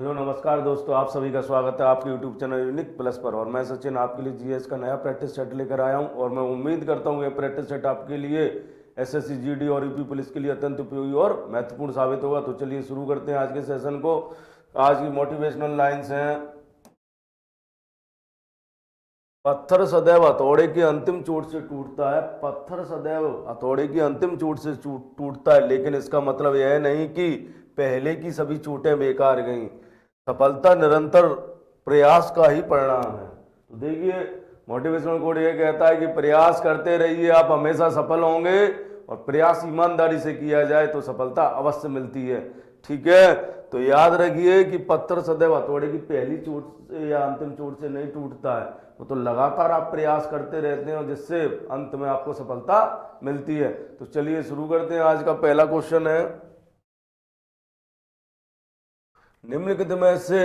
Hello नमस्कार दोस्तों, आप सभी का स्वागत है आपके यूट्यूब चैनल यूनिक प्लस पर। और मैं सचिन आपके लिए जीएस का नया प्रैक्टिस सेट लेकर आया हूं और मैं उम्मीद करता हूं ये प्रैक्टिस सेट आपके लिए एसएससी जीडी और यूपी पुलिस के लिए अत्यंत उपयोगी और महत्वपूर्ण साबित होगा। तो चलिए शुरू करते हैं आज के सेशन को। आज की मोटिवेशनल लाइन्स हैं, पत्थर सदैव हथौड़े की अंतिम चोट से टूटता है। पत्थर सदैव हथौड़े की अंतिम चोट से टूटता है, लेकिन इसका मतलब यह नहीं कि पहले की सभी चोटें बेकार गईं। सफलता निरंतर प्रयास का ही परिणाम है। तो देखिए, मोटिवेशनल कोड ये कहता है कि प्रयास करते रहिए, आप हमेशा सफल होंगे। और प्रयास ईमानदारी से किया जाए तो सफलता अवश्य मिलती है। ठीक है, तो याद रखिए कि पत्थर सदैव हथौड़े की पहली चोट से या अंतिम चोट से नहीं टूटता है। वो तो लगातार आप प्रयास करते रहते हैं और जिससे अंत में आपको सफलता मिलती है। तो चलिए शुरू करते हैं। आज का पहला क्वेश्चन है, निम्नलिखित में से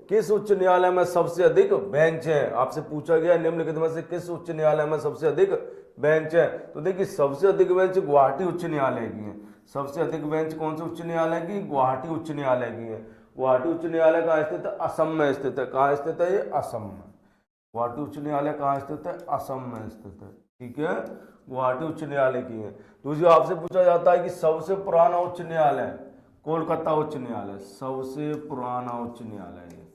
किस उच्च न्यायालय में सबसे अधिक बेंच है? आपसे पूछा गया निम्नलिखित में से किस उच्च न्यायालय में सबसे अधिक बेंच है। तो देखिए, सबसे अधिक बेंच गुवाहाटी उच्च न्यायालय की है। सबसे अधिक बेंच कौन से उच्च न्यायालय की? गुवाहाटी उच्च न्यायालय की है। गुवाहाटी उच्च न्यायालय कहाँ स्थित है? असम में स्थित है। कहाँ स्थित है? ये असम में। गुवाहाटी उच्च न्यायालय कहाँ स्थित है? असम में स्थित है। ठीक है, गुवाहाटी उच्च न्यायालय की है। दूसरी आपसे पूछा जाता है कि सबसे पुराना उच्च न्यायालय कोलकाता उच्च न्यायालय। सबसे पुराना उच्च न्यायालय है,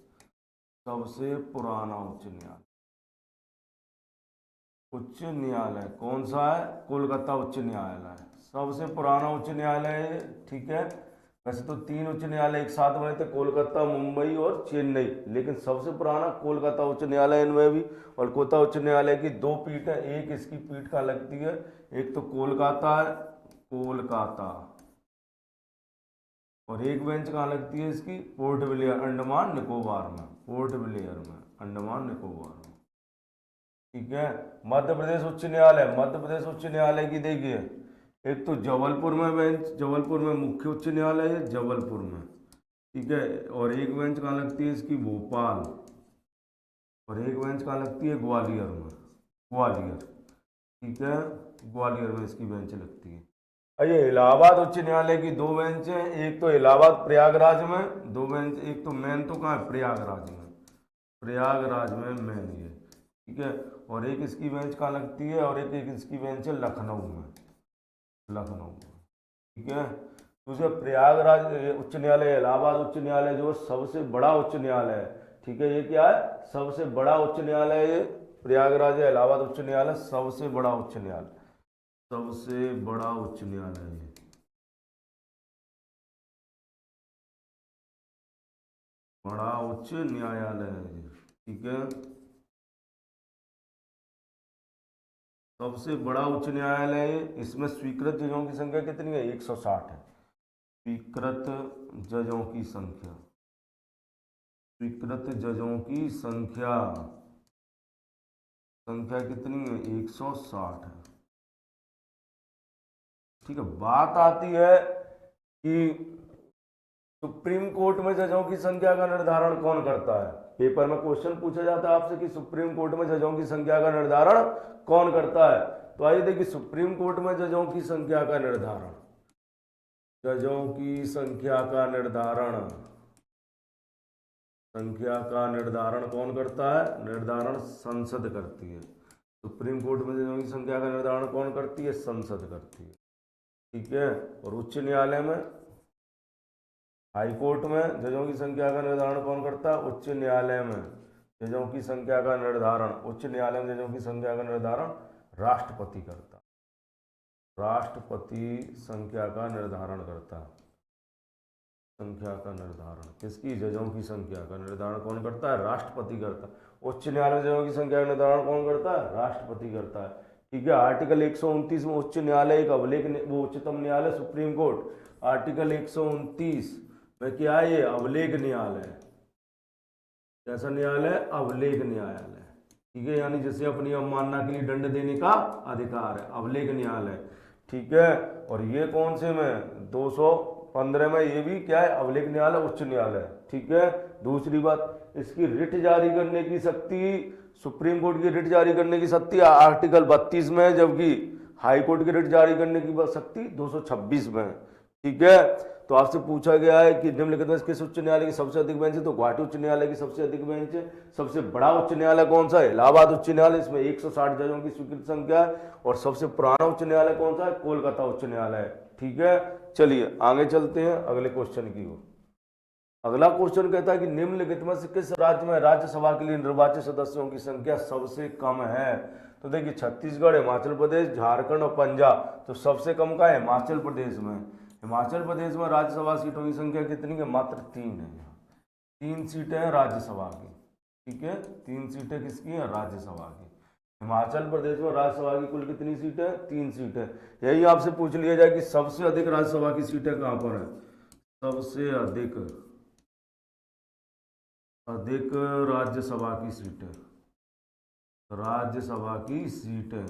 सबसे पुराना उच्च न्यायालय कौन सा है? कोलकाता उच्च न्यायालय सबसे पुराना उच्च न्यायालय है। ठीक है, वैसे तो 3 उच्च न्यायालय एक साथ बने थे, कोलकाता, मुंबई और चेन्नई, लेकिन सबसे पुराना कोलकाता उच्च न्यायालय इनमें भी। और कोलकाता उच्च न्यायालय की 2 पीठ है, एक इसकी पीठ कहाँ लगती है? एक तो कोलकाता है, कोलकाता, और एक बेंच कहाँ लगती है इसकी? पोर्ट ब्लेयर, अंडमान निकोबार में। पोर्ट ब्लेयर में, अंडमान निकोबार में। ठीक है, मध्य प्रदेश उच्च न्यायालय, मध्य प्रदेश उच्च न्यायालय की देखिए, एक तो जबलपुर में बेंच, जबलपुर में मुख्य उच्च न्यायालय है, जबलपुर में। ठीक है, और एक बेंच कहाँ लगती है इसकी? भोपाल, और एक बेंच कहाँ लगती है? ग्वालियर में, ग्वालियर। ठीक है, ग्वालियर में इसकी बेंच लगती है। ये इलाहाबाद उच्च न्यायालय की 2 बेंच हैं, एक तो इलाहाबाद प्रयागराज में 2 बेंच, एक तो मेन तो कहाँ है? प्रयागराज में, प्रयागराज में मेन ये। ठीक है, और एक इसकी बेंच कहाँ लगती है? और एक इसकी बेंच है लखनऊ में, लखनऊ में। ठीक है, दूसरा प्रयागराज उच्च न्यायालय, इलाहाबाद उच्च न्यायालय जो सबसे बड़ा उच्च न्यायालय है। ठीक है, ये क्या है? सबसे बड़ा उच्च न्यायालय है प्रयागराज या इलाहाबाद उच्च न्यायालय, सबसे बड़ा उच्च न्यायालय, सबसे बड़ा उच्च न्यायालय है। बड़ा उच्च न्यायालय है। ठीक है, सबसे बड़ा उच्च न्यायालय है। इसमें स्वीकृत जजों की संख्या कितनी है? 160 है। स्वीकृत जजों की संख्या, स्वीकृत जजों की संख्या, संख्या कितनी है? 160 है। ठीक है, बात आती है कि सुप्रीम कोर्ट में जजों की संख्या का निर्धारण कौन करता है? पेपर में क्वेश्चन पूछा जाता है आपसे कि सुप्रीम कोर्ट में जजों की संख्या का निर्धारण कौन करता है। तो आइए देखिए, सुप्रीम कोर्ट में जजों की संख्या का निर्धारण, जजों की संख्या का निर्धारण, संख्या का निर्धारण कौन करता है? निर्धारण संसद करती है। सुप्रीम कोर्ट में जजों की संख्या का निर्धारण कौन करती है? संसद करती है। ठीक है, और उच्च न्यायालय में, हाई कोर्ट में जजों की संख्या का निर्धारण कौन करता है? उच्च न्यायालय में जजों की संख्या का निर्धारण, उच्च न्यायालय में जजों की संख्या का निर्धारण राष्ट्रपति करता, राष्ट्रपति संख्या का निर्धारण करता है। संख्या का निर्धारण किसकी? जजों की संख्या का निर्धारण कौन करता है? राष्ट्रपति करता है। उच्च न्यायालय में जजों की संख्या का निर्धारण कौन करता है? राष्ट्रपति करता है। ठीक है, आर्टिकल 129 में उच्च न्यायालय एक अभिलेख, वो उच्चतम न्यायालय सुप्रीम कोर्ट, आर्टिकल 129 में क्या है? ये अभिलेख न्यायालय। कैसा न्यायालय? अभिलेख न्यायालय। ठीक है, यानी जिसे अपनी अवमानना के लिए दंड देने का अधिकार है, अभिलेख न्यायालय। ठीक है, और ये कौन से में? 215 में ये भी क्या है? अभिलेख न्यायालय, उच्च न्यायालय। ठीक है, दूसरी बात, इसकी रिट जारी करने की शक्ति, सुप्रीम कोर्ट की रिट जारी करने की शक्ति आर्टिकल 32 में, जबकि हाई कोर्ट की रिट जारी करने की शक्ति 226 में। ठीक है, तो आपसे पूछा गया है कि निम्नलिखित में से किस उच्च न्यायालय की सबसे अधिक बेंच है, तो गुवाहाटी उच्च न्यायालय की सबसे अधिक बेंच है। सबसे बड़ा उच्च न्यायालय कौन सा है, इलाहाबाद उच्च न्यायालय, इसमें 160 जजों की स्वीकृत संख्या है। और सबसे पुराना उच्च न्यायालय कौन सा है, कोलकाता उच्च न्यायालय है। ठीक है, चलिए आगे चलते हैं अगले क्वेश्चन की ओर। अगला क्वेश्चन कहता है कि निम्नलिखित में से किस राज्य में राज्यसभा के लिए निर्वाचित सदस्यों की संख्या सबसे कम है। तो देखिए छत्तीसगढ़, हिमाचल प्रदेश, झारखंड और पंजाब। तो सबसे कम का है हिमाचल प्रदेश में। हिमाचल प्रदेश में राज्यसभा सीटों की संख्या कितनी है, मात्र 3 है। 3 सीटें हैं राज्यसभा की। ठीक है, 3 सीटें किसकी हैं, राज्यसभा की। हिमाचल प्रदेश में राज्यसभा की कुल कितनी सीटें, 3 सीटें। यही आपसे पूछ लिया जाए कि सबसे अधिक राज्यसभा की सीटें कहाँ पर है। सबसे अधिक राज्यसभा की सीटें, राज्यसभा की सीटें,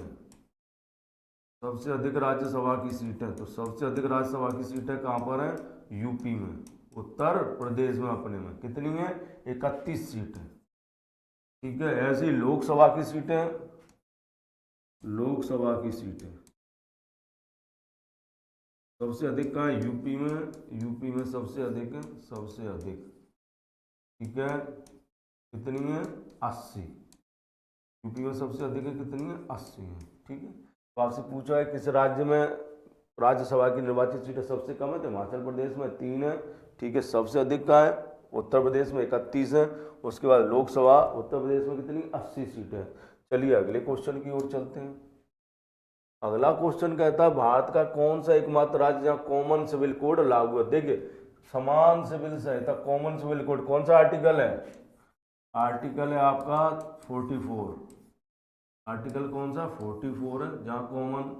सबसे अधिक राज्यसभा की सीटें। तो सबसे अधिक राज्यसभा की सीटें कहाँ पर है, यूपी में, उत्तर प्रदेश में अपने में। कितनी है, 31 सीटें। ठीक है, ऐसी लोकसभा की सीटें, लोकसभा की सीटें सबसे अधिक कहाँ है, यूपी में। यूपी में सबसे अधिक है, सबसे अधिक। ठीक है, कितनी है, 80। यूपी में सबसे अधिक है, कितनी है, 80 है। ठीक है, तो आपसे पूछा है किस राज्य में राज्यसभा की निर्वाचित सीटें सबसे कम है, तो हिमाचल प्रदेश में 3 है। ठीक है, सबसे अधिक कहाँ है, उत्तर प्रदेश में 31 है। उसके बाद लोकसभा उत्तर प्रदेश में कितनी, 80 सीटें। चलिए अगले क्वेश्चन की ओर चलते हैं। अगला क्वेश्चन कहता है भारत का कौन सा एकमात्र राज्य जहाँ कॉमन सिविल कोड लागू है। देखिए समान सिविल संहिता, कॉमन सिविल कोड कौन सा आर्टिकल है, आर्टिकल है आपका 44। आर्टिकल कौन सा, 44 है, जहाँ कॉमन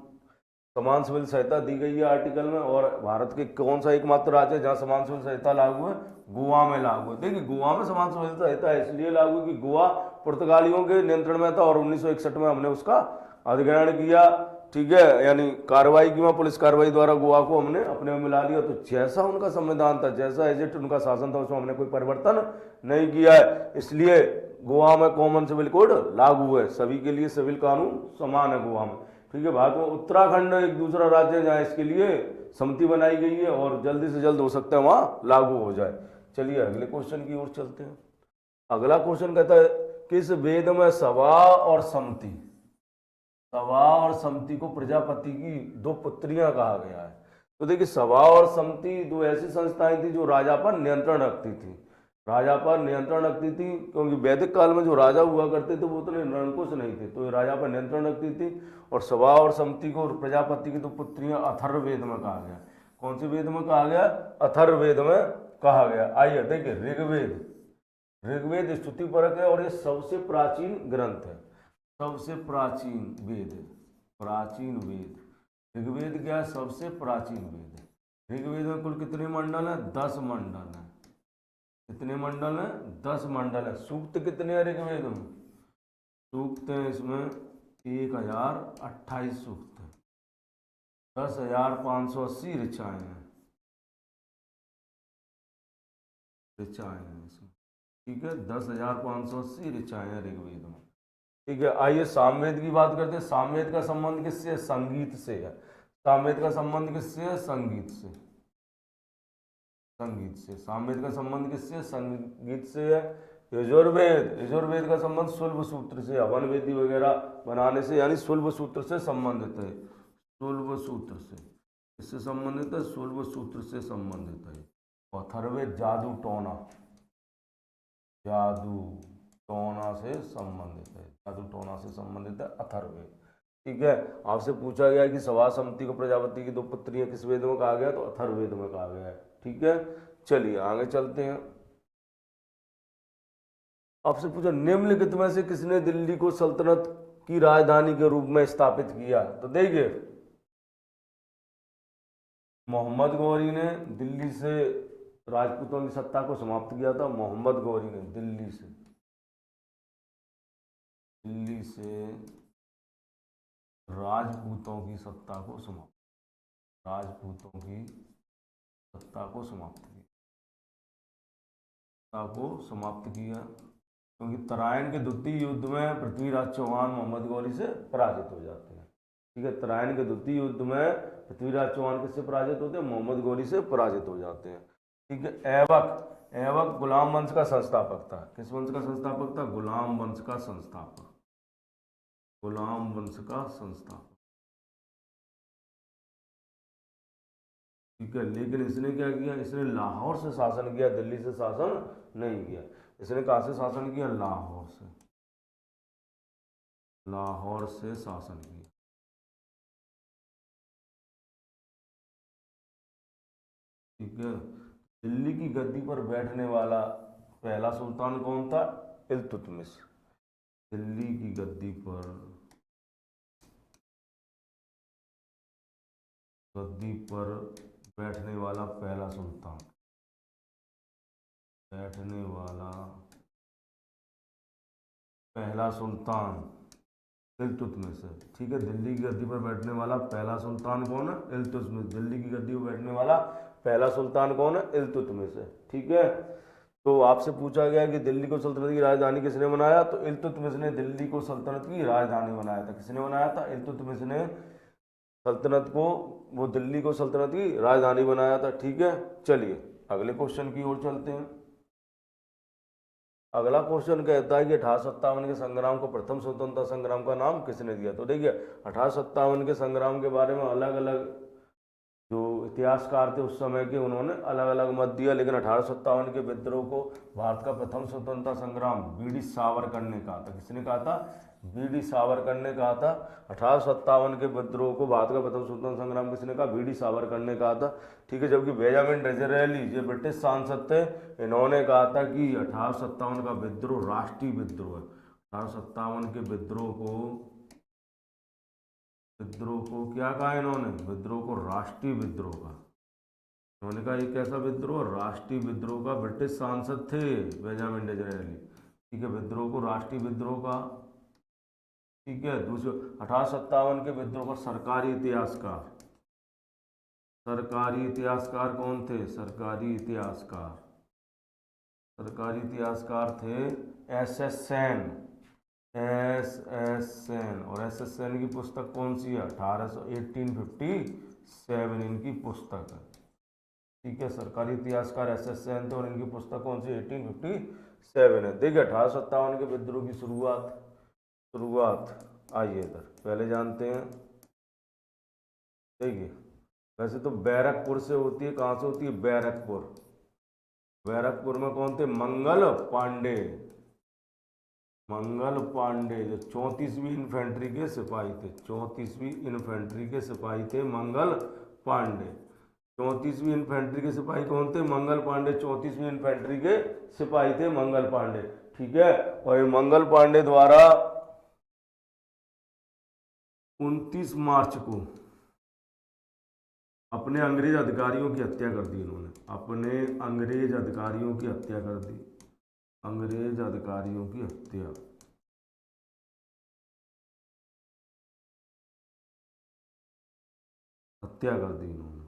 समान सिविल संहिता दी गई है आर्टिकल में। और भारत के कौन सा एकमात्र राज्य है जहाँ समान सिविल संहिता लागू है, गोवा में लागू है। देखिए गोवा में समान सिविल संहिता इसलिए लागू है कि गोवा पुर्तगालियों के नियंत्रण में था और 1961 में हमने उसका अधिग्रहण किया। ठीक है, यानी कार्रवाई की, वहाँ पुलिस कार्रवाई द्वारा गोवा को हमने अपने में मिला लिया। तो जैसा उनका संविधान था, जैसा एजेंट उनका शासन था, उसमें हमने कोई परिवर्तन नहीं किया है। इसलिए गोवा में कॉमन सिविल कोड लागू है, सभी के लिए सिविल कानून समान है गोवा में। ठीक है, भारत में उत्तराखंड एक दूसरा राज्य है जहाँ इसके लिए समिति बनाई गई है और जल्दी से जल्द हो सकता है वहाँ लागू हो जाए। चलिए अगले क्वेश्चन की ओर चलते हैं। अगला क्वेश्चन कहता है किस वेद में सभा और सम्मति, सभा और सम्मति को प्रजापति की 2 पुत्रियां कहा गया है। तो देखिए सभा और सम्मति 2 ऐसी संस्थाएं थी जो राजा पर नियंत्रण रखती थी, राजा पर नियंत्रण रखती थी। क्योंकि वैदिक काल में जो राजा हुआ करते थे वो उतने निरंकुश नहीं थे, तो ये राजा पर नियंत्रण रखती थी। और सभा और सम्मति को प्रजापति की 2 पुत्रियां अथर्ववेद में कहा गया। कौन से वेद में कहा गया, अथर्ववेद में कहा गया। आइए देखिए ऋग्वेद, ऋग्वेद स्तुति परक है और ये सबसे प्राचीन ग्रंथ है, सबसे प्राचीन वेद है, प्राचीन वेद। ऋग्वेद क्या है, सबसे प्राचीन वेद है। ऋग्वेद में कुल कितने मंडल है, 10 मंडल है। कितने मंडल है, 10 मंडल है। सूक्त कितने हैं ऋग्वेद में, सूक्त है इसमें 1028 सूक्त है, 10,580 ऋचाएं हैं, ऋचाएं हैं इसमें। ठीक है, 10,580 ऋचाएं हैं ऋग्वेद में। ठीक है, आइए सामवेद की बात करते हैं। सामवेद का संबंध किससे है, संगीत से है। सामवेद का संबंध किससे है, संगीत से, संगीत से। सामवेद का संबंध किससे, संगीत से है। यजुर्वेद, यजुर्वेद का संबंध शुल्ब सूत्र से, हवन वेदी वगैरह बनाने से, यानी शुल्ब सूत्र से संबंधित है, शुल्ब सूत्र से। इससे संबंधित है, शुल्ब सूत्र से संबंधित है। अथर्ववेद जादू टोना, जादू टोना से संबंधित है, जादू टोना से संबंधित है अथर्ववेद। ठीक है, आपसे पूछा गया कि सभा सम्मति को प्रजापति की 2 पुत्रियां किस वेद में कहा गया, तो अथर्ववेद में कहा गया है। ठीक है, चलिए आगे चलते हैं। आपसे पूछा निम्नलिखित में से किसने दिल्ली को सल्तनत की राजधानी के रूप में स्थापित किया। तो देखिए मोहम्मद गौरी ने दिल्ली से राजपूतों की सत्ता को समाप्त किया था। मोहम्मद गौरी ने दिल्ली से राजपूतों की सत्ता को समाप्त, राजपूतों की सत्ता को समाप्त किया, सत्ता को समाप्त किया। क्योंकि तराइन के द्वितीय युद्ध में पृथ्वीराज चौहान मोहम्मद गौरी से पराजित हो जाते हैं। ठीक है। तराइन के द्वितीय युद्ध में पृथ्वीराज चौहान किससे पराजित होते हैं? मोहम्मद गौरी से पराजित हो जाते हैं। ठीक है। ऐबक गुलाम वंश का संस्थापक था। किस वंश का संस्थापक था? गुलाम वंश का संस्थापक, गुलाम वंश का संस्थापक। ठीक है। लेकिन इसने क्या किया? इसने लाहौर से शासन किया, दिल्ली से शासन नहीं किया। इसने कहाँ से शासन किया? लाहौर से, लाहौर से शासन किया। ठीक है। दिल्ली की गद्दी पर बैठने वाला पहला सुल्तान कौन था? इल्तुतमिश। दिल्ली की गद्दी पर बैठने वाला पहला सुल्तान, बैठने वाला पहला सुल्तान इल्तुतमिश है। ठीक है। दिल्ली की गद्दी पर बैठने वाला पहला सुल्तान कौन है? इल्तुतमिश। दिल्ली की गद्दी पर बैठने वाला पहला सुल्तान कौन है? इल्तुतमिश है। ठीक है। तो आपसे पूछा गया कि दिल्ली को सल्तनत की राजधानी किसने बनाया? तो इल्तुतमिश ने दिल्ली को सल्तनत की राजधानी बनाया था। किसने बनाया था? इल्तुतमिश ने सल्तनत को, वो दिल्ली को सल्तनत की राजधानी बनाया था। ठीक है। चलिए अगले क्वेश्चन की ओर चलते हैं। अगला क्वेश्चन कहता है कि 1857 के संग्राम को प्रथम स्वतंत्रता संग्राम का नाम किसने दिया? तो देखिए 1857 के संग्राम के बारे में अलग अलग जो इतिहासकार थे उस समय के, उन्होंने अलग अलग मत दिया, लेकिन 1857 के विद्रोह को भारत का प्रथम स्वतंत्रता संग्राम बीडी सावरकर ने कहा था। किसने कहा था? बीडी सावरकर ने कहा था। 1857 के विद्रोह को भारत का प्रथम स्वतंत्रता संग्राम किसने कहा? बीडी सावरकर ने कहा था। ठीक है। जबकि बेंजामिन डिज़रायली जो ब्रिटिश सांसद थे, इन्होंने कहा था कि 1857 का विद्रोह राष्ट्रीय विद्रोह है। 1857 के विद्रोह को क्या कहा इन्होंने? विद्रोह को राष्ट्रीय विद्रोह का। उन्होंने कहा ये कैसा विद्रोह? राष्ट्रीय विद्रोह का। ब्रिटिश सांसद थे बेंजामिन डिज़रायली। ठीक है। विद्रोह को राष्ट्रीय विद्रोह का। ठीक है। दूसरे 1857 के विद्रोह का सरकारी इतिहासकार, सरकारी इतिहासकार कौन थे? सरकारी इतिहासकार थे एस एस सेन, और एस एस सेन की पुस्तक कौन सी है? 1857 इनकी पुस्तक है। ठीक है। सरकारी इतिहासकार एस एस सेन थे और इनकी पुस्तक कौन सी? 1857 है। देखिए 1857 के विद्रोह की शुरुआत आइए इधर पहले जानते हैं। देखिए वैसे तो बैरकपुर से होती है। कहाँ से होती है? बैरकपुर में कौन थे? मंगल पांडे जो 34वीं इन्फेंट्री के सिपाही थे। 34वीं इन्फेंट्री के सिपाही थे मंगल पांडे। 34वीं इन्फेंट्री के सिपाही कौन थे? मंगल पांडे। 34वीं इन्फेंट्री के सिपाही थे मंगल पांडे। ठीक है। और ये मंगल पांडे द्वारा 29 मार्च को अपने अंग्रेज अधिकारियों की हत्या कर दी इन्होंने। अपने अंग्रेज अधिकारियों की हत्या कर दी। अंग्रेज अधिकारियों की हत्या कर दी इन्होंने।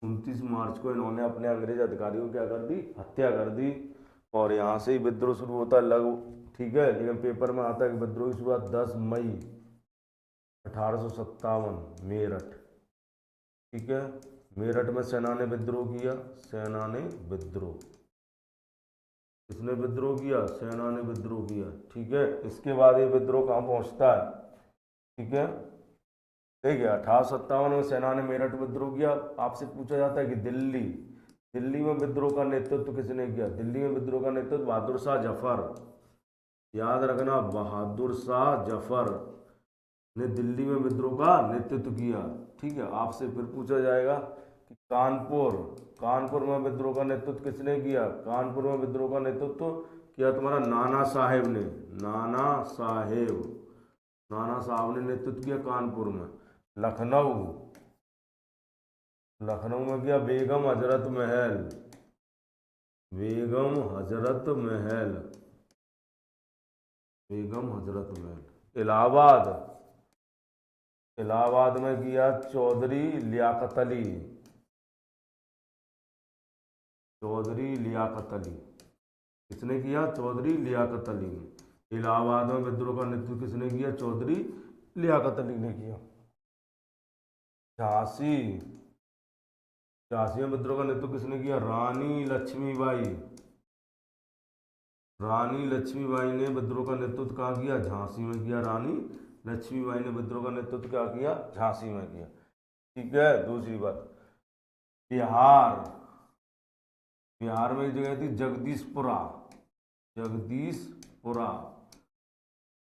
29 मार्च को इन्होंने अपने अंग्रेज अधिकारियों की क्या कर दी? हत्या कर दी। और यहाँ से ही विद्रोह शुरू होता है लगभग। ठीक है। लेकिन पेपर में आता है कि विद्रोह की शुरुआत 10 मई 1857 मेरठ। ठीक है। मेरठ में सेना ने विद्रोह किया। सेना ने विद्रोह, किसने विद्रोह किया? सेना ने विद्रोह किया। ठीक है। इसके बाद ये विद्रोह कहाँ पहुँचता है? ठीक है। देखिए 1857 में सेना ने मेरठ विद्रोह किया। आपसे पूछा जाता है कि दिल्ली में विद्रोह का नेतृत्व किसने किया? दिल्ली में विद्रोह का नेतृत्व बहादुर शाह जफर, याद रखना, बहादुर शाह जफर ने दिल्ली में विद्रोह का नेतृत्व किया। ठीक है। आपसे फिर पूछा जाएगा कि कानपुर में विद्रोह का नेतृत्व किसने किया? कानपुर में विद्रोह का नेतृत्व किया तुम्हारा नाना साहेब ने। नाना साहब ने नेतृत्व किया कानपुर में। लखनऊ में किया बेगम हजरत महल। इलाहाबाद में किया चौधरी लियाकत अली। किसने किया? चौधरी लियाकत अली ने। इलाहाबाद में विद्रोह का नेतृत्व किसने किया? चौधरी लियाकत अली ने किया। झांसी, झांसी में विद्रोह का नेतृत्व किसने किया? रानी लक्ष्मीबाई। रानी लक्ष्मीबाई ने विद्रोह का नेतृत्व कहाँ किया? झांसी में किया। रानी लक्ष्मीबाई ने विद्रोह का नेतृत्व क्या किया? झांसी में किया। ठीक है। दूसरी बात, बिहार, बिहार में एक जगह थी जगदीशपुरा। जगदीशपुरा,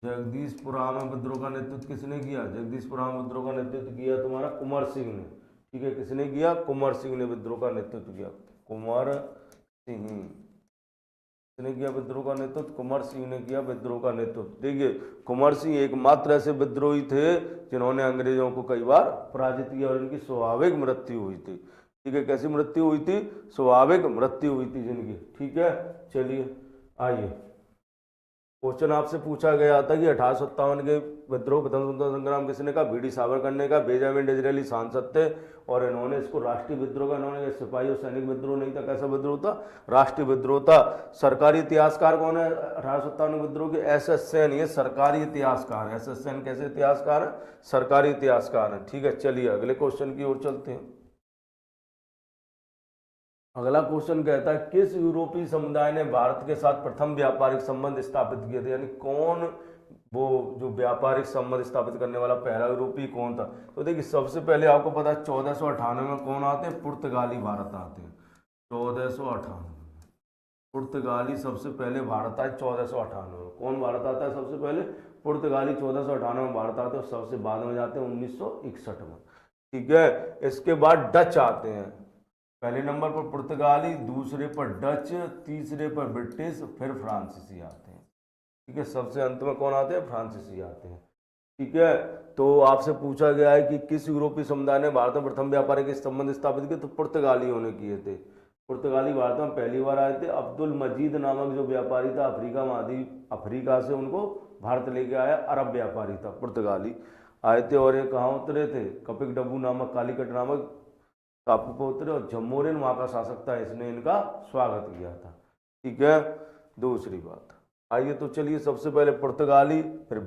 जगदीशपुरा में विद्रोह का नेतृत्व किसने किया? जगदीशपुरा में विद्रोह का नेतृत्व किया तुम्हारा कुंवर सिंह ने। ठीक है, किसने किया? कुंवर सिंह ने विद्रोह का नेतृत्व किया। कुंवर सिंह किसने किया विद्रोह का नेतृत्व? कुंवर सिंह ने किया विद्रोह का नेतृत्व। देखिए, कुंवर सिंह एकमात्र ऐसे विद्रोही थे जिन्होंने अंग्रेजों को कई बार पराजित किया और इनकी स्वाभाविक मृत्यु हुई थी। ठीक है, कैसी मृत्यु हुई थी? स्वाभाविक मृत्यु हुई थी जिनकी। ठीक है, चलिए आइए, क्वेश्चन आपसे पूछा गया था कि 1857 के विद्रोह प्रथम स्वतंत्रता संग्राम किसने का? बी डी सावरकर ने का। बेंजामिन डिज़रायली सांसद थे और इन्होंने इसको राष्ट्रीय विद्रोह का, इन्होंने सिपाही और सैनिक विद्रोह नहीं था। कैसा विद्रोह था? राष्ट्रीय विद्रोह था। सरकारी इतिहासकार कौन है 1857 विद्रोह के? SS सेन, ये सरकारी इतिहासकार है। SS सेन कैसे इतिहासकार है? सरकारी इतिहासकार है। ठीक है, चलिए अगले क्वेश्चन की ओर चलते हैं। अगला क्वेश्चन कहता है किस यूरोपीय समुदाय ने भारत के साथ प्रथम व्यापारिक संबंध स्थापित किए थे? यानी कौन वो जो व्यापारिक संबंध स्थापित करने वाला पहला यूरोपीय कौन था? तो देखिए, सबसे पहले आपको पता है 1498 में कौन आते हैं? पुर्तगाली भारत आते हैं। 1498 पुर्तगाली सबसे पहले भारत आए 1498 में। कौन भारत आता है सबसे पहले? पुर्तगाली 1498 में भारत आते हैं और सबसे बाद में जाते हैं 1961 में। ठीक है, इसके बाद डच आते हैं। पहले नंबर पर पुर्तगाली, दूसरे पर डच, तीसरे पर ब्रिटिश, फिर फ्रांसीसी आते हैं। ठीक है, सबसे अंत में कौन आते हैं? फ्रांसीसी आते हैं। ठीक है, तो आपसे पूछा गया है कि किस यूरोपीय समुदाय ने भारत में प्रथम व्यापारिक संबंध स्थापित किए? तो पुर्तगालियों ने किए थे। पुर्तगाली भारत में पहली बार आए थे। अब्दुल मजीद नामक जो व्यापारी था अफ्रीका महाद्वीप, अफ्रीका से उनको भारत लेके आया, अरब व्यापारी था, पुर्तगाली आए थे। और ये कहाँ उतरे थे? कपिक डब्बू नामक, कालीकट नामक टापू पर उतरे और जमोरिन वहाँ का शासक था, इसने इनका स्वागत किया था। ठीक है, दूसरी बात, आइए तो चलिए, सबसे पहले पुर्तगाली, फिर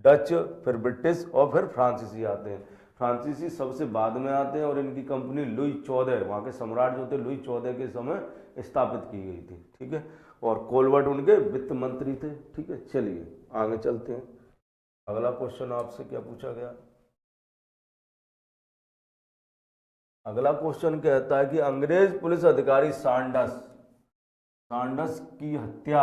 डच, फिर ब्रिटिश और फिर फ्रांसीसी आते हैं। फ्रांसीसी सबसे बाद में आते हैं और इनकी कंपनी लुई 14, वहाँ के सम्राट जो थे लुई 14 के समय स्थापित की गई थी। ठीक है, और कोलवर्ट उनके वित्त मंत्री थे। ठीक है, चलिए आगे चलते हैं। अगला क्वेश्चन आपसे क्या पूछा गया? अगला क्वेश्चन कहता है कि अंग्रेज पुलिस अधिकारी सांडस, सांडस की हत्या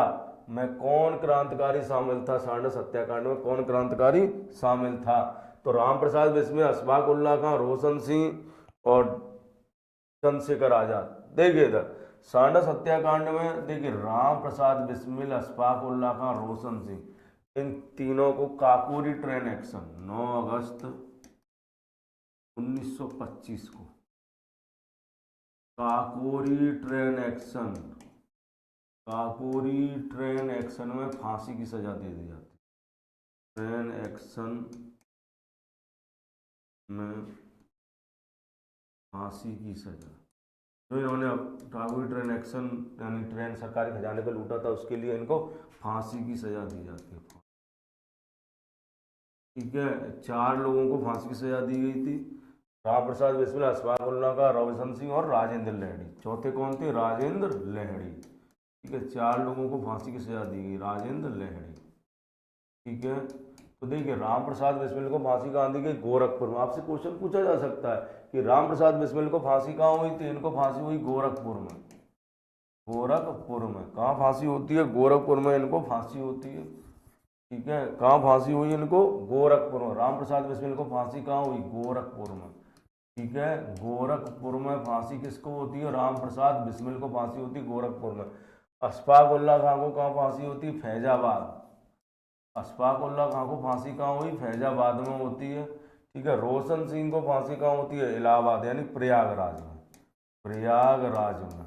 में कौन क्रांतिकारी शामिल था? सांडस हत्याकांड में कौन क्रांतिकारी शामिल था? तो राम प्रसाद बिस्मिल, अशफाक उल्लाह खां, रोशन सिंह और चंद्रशेखर आजाद। देखिए इधर सांडस हत्याकांड में देखिए राम प्रसाद बिस्मिल, अशफाक उल्लाह खां, रोशन सिंह, इन तीनों को काकोरी ट्रेन एक्शन 9 अगस्त 1925 को Kakori train action, Kakori train action में फांसी की सजा दे दी जाती। ट्रेन एक्शन में फांसी की सजा, तो इन्होंने काकोरी ट्रेन एक्शन यानी ट्रेन सरकारी खजाने पे लूटा था, उसके लिए इनको फांसी की सजा दी जाती है। ठीक है, 4 लोगों को फांसी की सजा दी गई थी, राम प्रसाद बिस्मिल, अशफाक उल्लाह खां, रोशन सिंह और राजेंद्र लहड़ी। चौथे कौन थे? राजेंद्र लहड़ी। ठीक है, 4 लोगों को फांसी की सजा दी गई, राजेंद्र लहड़ी। ठीक है, तो देखिए राम प्रसाद बिस्मिल को फांसी कहाँ दी गई? गोरखपुर में। आपसे क्वेश्चन पूछा जा सकता है कि राम प्रसाद बिस्मिल को फांसी कहाँ हुई थी? इनको फांसी हुई गोरखपुर में। गोरखपुर में कहाँ फांसी होती है? गोरखपुर में इनको फांसी होती है। ठीक है, कहाँ फांसी हुई इनको? गोरखपुर में। राम प्रसाद बिस्मिल को फांसी कहाँ हुई? गोरखपुर में। ठीक है, गोरखपुर में फांसी किसको होती है? राम प्रसाद बिस्मिल को फांसी होती है गोरखपुर में। अशफाक उल्लाह खां को कहाँ फांसी होती है? फैजाबाद। अशफाक उल्लाह खां को फांसी कहाँ हुई? फैजाबाद में होती है। ठीक है, रोशन सिंह को फांसी कहाँ होती है? इलाहाबाद यानी प्रयागराज में, प्रयागराज में।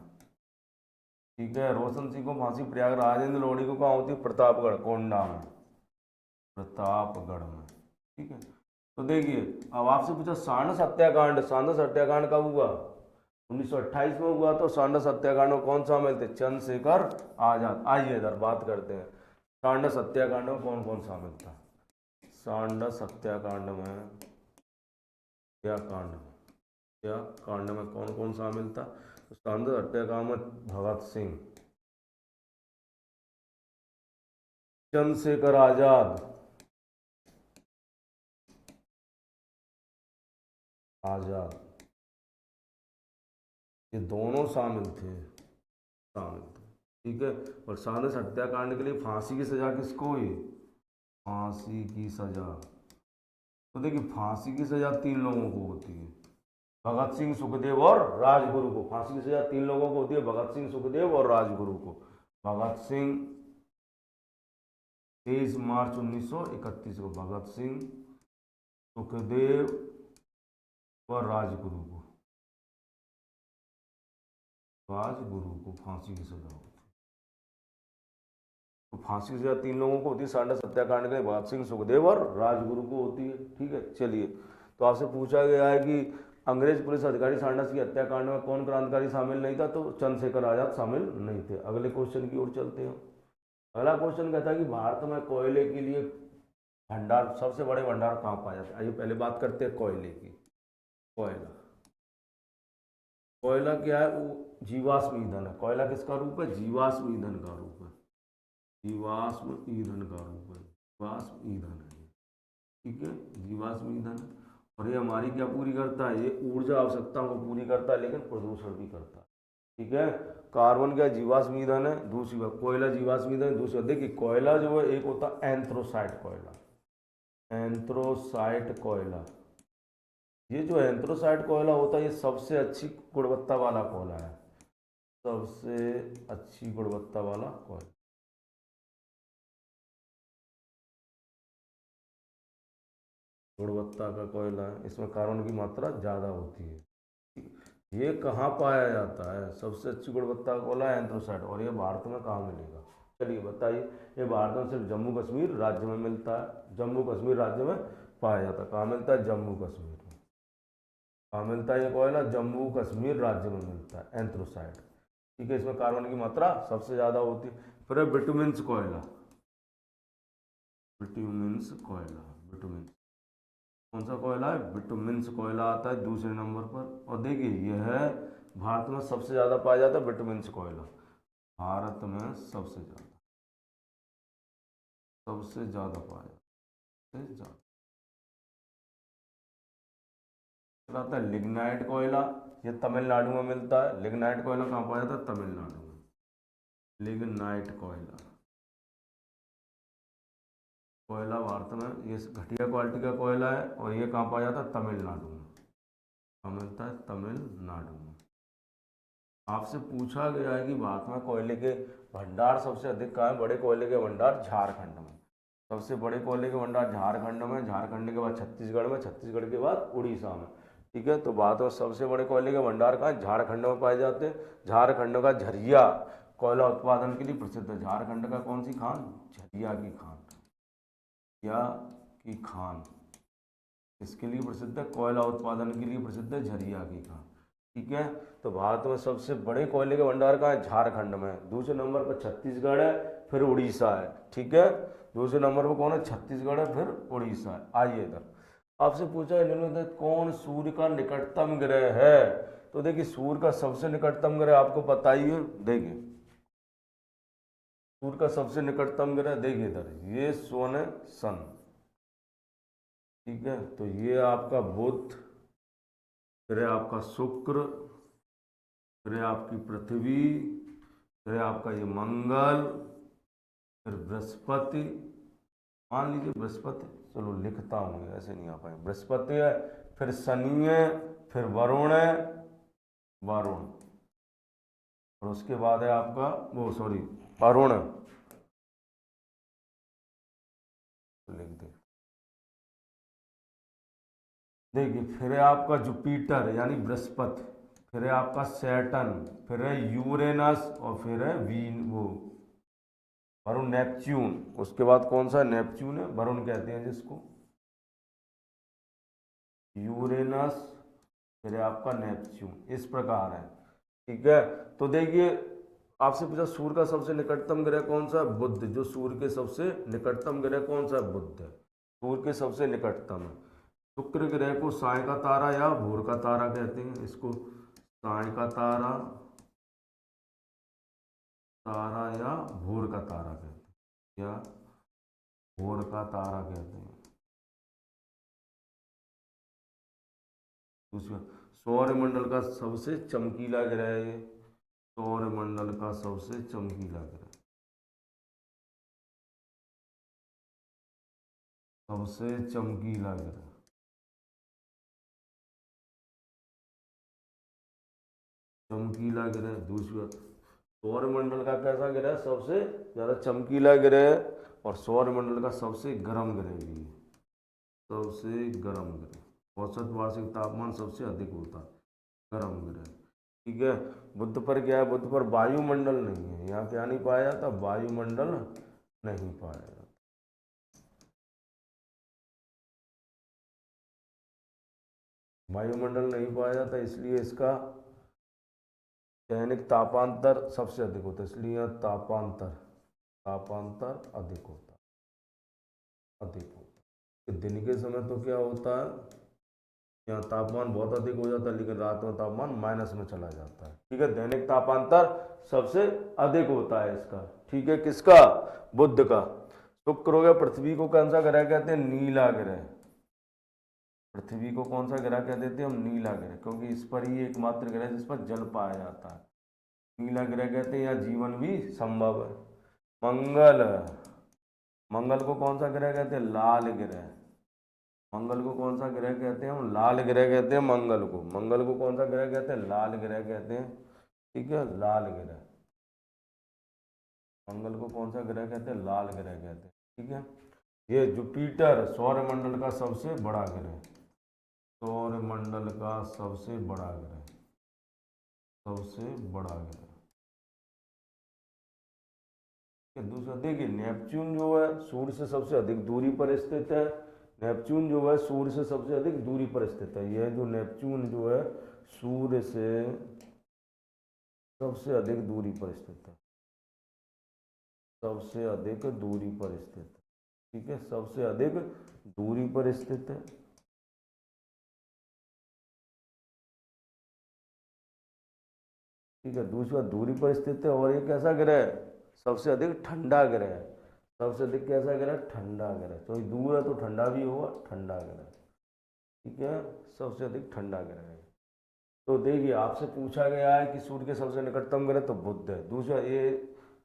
ठीक है, रोशन सिंह को फांसी प्रयागराज। राजेंद्र लोहड़ी को कहाँ होती है? प्रतापगढ़, कोंडा में, प्रतापगढ़ में। ठीक है, तो देखिए अब आपसे पूछा सांडस हत्याकांड, सांडस हत्याकांड कब हुआ? 1928 में हुआ। तो सांडस हत्याकांड में कौन शामिल थे? चंद्रशेखर आजाद। आइए इधर बात करते हैं, सांडस हत्याकांड में कौन कौन शामिल था? सांडस हत्याकांड में क्या कांड में कौन कौन शामिल था? तो सांडस हत्याकांड में भगत सिंह, चंद्रशेखर आजाद, ये दोनों शामिल थे। ठीक है। और सांडस हत्याकांड के लिए फांसी की सजा किसको हुई? फांसी की सजा, तो देखिए फांसी की सजा 3 लोगों को होती है, भगत सिंह, सुखदेव और राजगुरु को। फांसी की सजा 3 लोगों को होती है, भगत सिंह, सुखदेव और राजगुरु को। भगत सिंह 23 मार्च 1931 को भगत सिंह, सुखदेव और राजगुरु को फांसी की सजा होती है। तो फांसी की सजा 3 लोगों को होती है सांडस हत्याकांड के, भगत सिंह, सुखदेव और राजगुरु को होती है। ठीक है, चलिए, तो आपसे पूछा गया है कि अंग्रेज पुलिस अधिकारी सांडस की हत्याकांड में कौन क्रांतिकारी शामिल नहीं था? तो चंद्रशेखर आजाद शामिल नहीं थे। अगले क्वेश्चन की ओर चलते हैं। अगला क्वेश्चन कहता है कि भारत में कोयले के लिए भंडार, सबसे बड़े भंडार कहाँ पाए जाते हैं? आइए पहले बात करते हैं कोयले की। कोयला क्या है? वो जीवाश्म ईंधन है। कोयला किसका रूप है? जीवाश्म ईंधन का रूप है। जीवाश्म ईंधन का रूप है, जीवाश्म ईंधन है। ठीक है, जीवाश्म ईंधन। और ये हमारी क्या पूरी करता है? ये ऊर्जा आवश्यकताओं को पूरी करता है, लेकिन प्रदूषण भी करता है। ठीक है, कार्बन क्या जीवाश्म ईंधन है, दूसरी बात कोयला जीवाश्म ईंधन है। दूसरी बात देखिए, कोयला जो है एक होता है एंथ्रोसाइट कोयला, एंथ्रोसाइट कोयला। ये जो एंथ्रोसाइट कोयला होता है, ये सबसे अच्छी गुणवत्ता वाला कोयला है, सबसे अच्छी गुणवत्ता वाला कोयला। गुणवत्ता का कोयला है, इसमें कार्बन की मात्रा ज़्यादा होती है। ये कहाँ पाया जाता है? सबसे अच्छी गुणवत्ता का कोयला एंथ्रोसाइट। और ये भारत में कहाँ मिलेगा? चलिए बताइए। ये भारत में सिर्फ जम्मू कश्मीर राज्य में मिलता है, जम्मू कश्मीर राज्य में पाया जाता है। कहाँ मिलता है? जम्मू कश्मीर में। कहाँ मिलता है ये कोयला? जम्मू कश्मीर राज्य में मिलता है एंथ्रोसाइट। ठीक है, इसमें कार्बन की मात्रा सबसे ज़्यादा होती है। फिर है बिटुमिन्स कोयला, बिटुमिन्स कोयला, बिटुमिन्स कौन सा कोयला है? बिटुमिन्स कोयला आता है दूसरे नंबर पर। और देखिए यह है भारत में सबसे ज़्यादा पाया जाता है बिटुमिन्स कोयला, भारत में सबसे ज़्यादा पाया जाता है। आता है लिग्नाइट कोयला, ये तमिलनाडु में मिलता है। लिग्नाइट कोयला कहाँ पाया जाता है? तमिलनाडु में। लिग्नाइट कोयला, कोयला भारत में ये घटिया क्वालिटी का कोयला है, और ये कहाँ पाया जाता है? तमिलनाडु में। कहाँ मिलता है? तमिलनाडु में। आपसे पूछा गया है कि भारत में कोयले के भंडार सबसे अधिक कहाँ है? बड़े कोयले के भंडार झारखंड में, सबसे बड़े कोयले के भंडार झारखंड में, झारखंड के बाद छत्तीसगढ़ में, छत्तीसगढ़ के बाद उड़ीसा में। ठीक है, तो भारत में सबसे बड़े कोयले के भंडार कहाँ है? झारखंड में पाए जाते हैं। झारखंड का झरिया कोयला उत्पादन के लिए प्रसिद्ध है। झारखंड का कौन सी खान? झरिया की खान, झरिया की खान इसके लिए प्रसिद्ध है, कोयला उत्पादन के लिए प्रसिद्ध है झरिया की खान। ठीक है, तो भारत में सबसे बड़े कोयले के भंडार कहाँ है? झारखंड में। दूसरे नंबर पर छत्तीसगढ़ है, फिर उड़ीसा है। ठीक है, दूसरे नंबर पर कौन है? छत्तीसगढ़ है, फिर उड़ीसा है। आइए इधर, आपसे पूछा है कौन सूर्य का निकटतम ग्रह है? तो देखिए सूर्य का सबसे निकटतम ग्रह आपको पता ही है। देखिए सूर्य का सबसे निकटतम ग्रह, देखिए इधर, ये सोन है, सन। ठीक है, तो ये आपका बुध, फिर है आपका शुक्र, फिर है आपकी पृथ्वी, फिर है आपका ये मंगल, फिर बृहस्पति, मान लीजिए बृहस्पति, चलो लिखता हूँ, ऐसे नहीं आ पाए। बृहस्पति है, फिर शनि है, फिर वरुण है, वरुण, और उसके बाद है आपका वो सॉरी अरुण, लिख दे। देखिए फिर है आपका जुपिटर यानी बृहस्पति, फिर है आपका सैटर्न, फिर है यूरेनस, और फिर है वीन वो वरुण, नेपच्यून। उसके बाद कौन सा? नेपच्यून है, वरुण कहते हैं जिसको, यूरेनस, फिर है आपका नेपच्यून, इस प्रकार है। ठीक है, तो देखिए आपसे पूछा सूर्य का सबसे निकटतम ग्रह कौन सा है? बुध। जो सूर्य के सबसे निकटतम ग्रह कौन सा है? बुध है, सूर्य के सबसे निकटतम है। शुक्र ग्रह को साय का तारा या भोर का तारा कहते हैं। इसको साय का तारा, तारा या भोर का तारा कहते हैं, या भोर का तारा कहते हैं। दूसरा, सौरमंडल का सबसे चमकीला ग्रह है ये, सौरमंडल का सबसे चमकीला ग्रह, सबसे चमकीला ग्रह, चमकीला ग्रह। दूसरी बात, सौरमंडल का कैसा ग्रह? सबसे ज्यादा चमकीला ग्रह, और सौरमंडल का सबसे गर्म ग्रह भी है, सबसे गर्म ग्रह। औसत वार्षिक तापमान सबसे अधिक होता है गर्म ग्रह। ठीक है। बुध पर क्या है? बुध पर वायुमंडल नहीं है, यहाँ क्या नहीं पाया जाता? वायुमंडल नहीं पाया जाता। वायुमंडल नहीं पाया जाता, इसलिए इसका दैनिक तापांतर सबसे अधिक होता है, इसलिए यहाँ तापांतर, तापांतर अधिक होता है, अधिक होता है। दिन के समय तो क्या होता है, यहाँ तापमान बहुत अधिक हो जाता है, लेकिन रात में तापमान माइनस में चला जाता है। ठीक है, दैनिक तापांतर सबसे अधिक होता है इसका। ठीक है, किसका? बुध का। शुक्र हो गया। पृथ्वी को कौन सा ग्रह कहते हैं? नीला ग्रह। पृथ्वी को कौन सा ग्रह कह देते हैं हम? नीला ग्रह, क्योंकि इस पर ही एकमात्र ग्रह है जिस पर जल पाया जाता है। नीला ग्रह कहते हैं, या जीवन भी संभव है। मंगल, मंगल को कौन सा ग्रह कहते हैं? लाल ग्रह। मंगल को कौन सा ग्रह कहते हैं हम? लाल ग्रह कहते हैं मंगल को। मंगल को कौन सा ग्रह कहते हैं? लाल ग्रह कहते हैं। ठीक है, लाल ग्रह। मंगल को कौन सा ग्रह कहते हैं? लाल ग्रह कहते हैं। ठीक है। ये जुपिटर सौरमंडल का सबसे बड़ा ग्रह, सौरमंडल का सबसे बड़ा ग्रह, सबसे बड़ा ग्रह। दूसरा देखिए, नेपच्यून जो है सूर्य से सबसे अधिक दूरी पर स्थित है। नेपच्यून जो है सूर्य से सबसे अधिक दूरी पर स्थित है। यह जो नेपच्यून जो है सूर्य से सबसे अधिक दूरी पर स्थित है, सबसे अधिक दूरी पर स्थित है। ठीक है, सबसे अधिक दूरी पर स्थित है। ठीक है, दूसरा दूरी पर स्थित है। और ये कैसा ग्रह है? सबसे अधिक ठंडा ग्रह है। सबसे अधिक कैसा ग्रह? ठंडा ग्रह। तो दूर है तो ठंडा भी होगा, ठंडा ग्रह। ठीक है, सबसे अधिक ठंडा ग्रह है। तो देखिए, आपसे पूछा गया है कि सूर्य के सबसे निकटतम ग्रह, तो बुध है। दूसरा, ये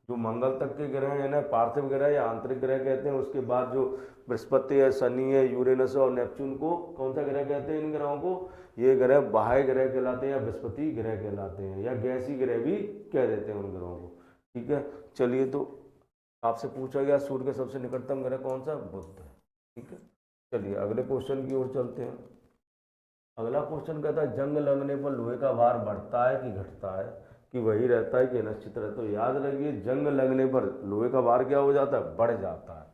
जो मंगल तक के ग्रह हैं ना, पार्थिव ग्रह या आंतरिक ग्रह कहते हैं। उसके बाद जो बृहस्पति है, शनि है, यूरेनस है और नेपच्यून को कौन सा ग्रह कहते हैं? इन ग्रहों को ये ग्रह बाह्य ग्रह कहलाते हैं, या बृहस्पति ग्रह कहलाते हैं, या गैसी ग्रह भी कह देते हैं उन ग्रहों को। ठीक है, चलिए, तो आपसे पूछा गया सूर्य के सबसे निकटतम ग्रह कौन सा? बुध है। ठीक है, चलिए अगले क्वेश्चन की ओर चलते हैं। अगला क्वेश्चन कहता है, जंग लगने पर लोहे का भार बढ़ता है कि घटता है, कि वही रहता है कि निश्चित रहता है? तो याद रखिए, जंग लगने पर लोहे का भार क्या हो जाता है? बढ़ जाता है।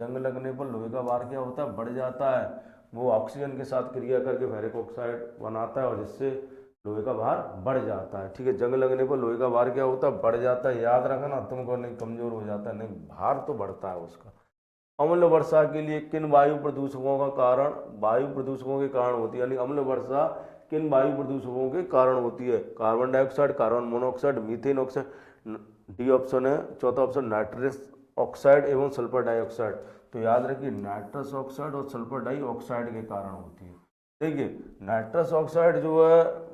जंग लगने पर लोहे का भार क्या होता है? बढ़ जाता है। वो ऑक्सीजन के साथ क्रिया करके फेरिक ऑक्साइड बनाता है, और जिससे लोहे का भार बढ़ जाता है। ठीक है, जंग लगने पर लोहे का भार क्या होता है? बढ़ जाता है। याद रखना, तुमको नहीं कमजोर हो जाता है, नहीं, भार तो बढ़ता है उसका। अम्ल वर्षा के लिए किन वायु प्रदूषकों का कारण, वायु प्रदूषकों के कारण होती है, यानी अम्ल वर्षा किन वायु प्रदूषकों के कारण होती है? Carbon dioxide, carbon monoxide, methane oxide, D option है। चौथा ऑप्शन नाइट्रस ऑक्साइड एवं सल्फर डाइऑक्साइड। तो याद रखिए, नाइट्रस ऑक्साइड और सल्फर डाइऑक्साइड के कारण होती है। देखिए, नाइट्रस ऑक्साइड जो है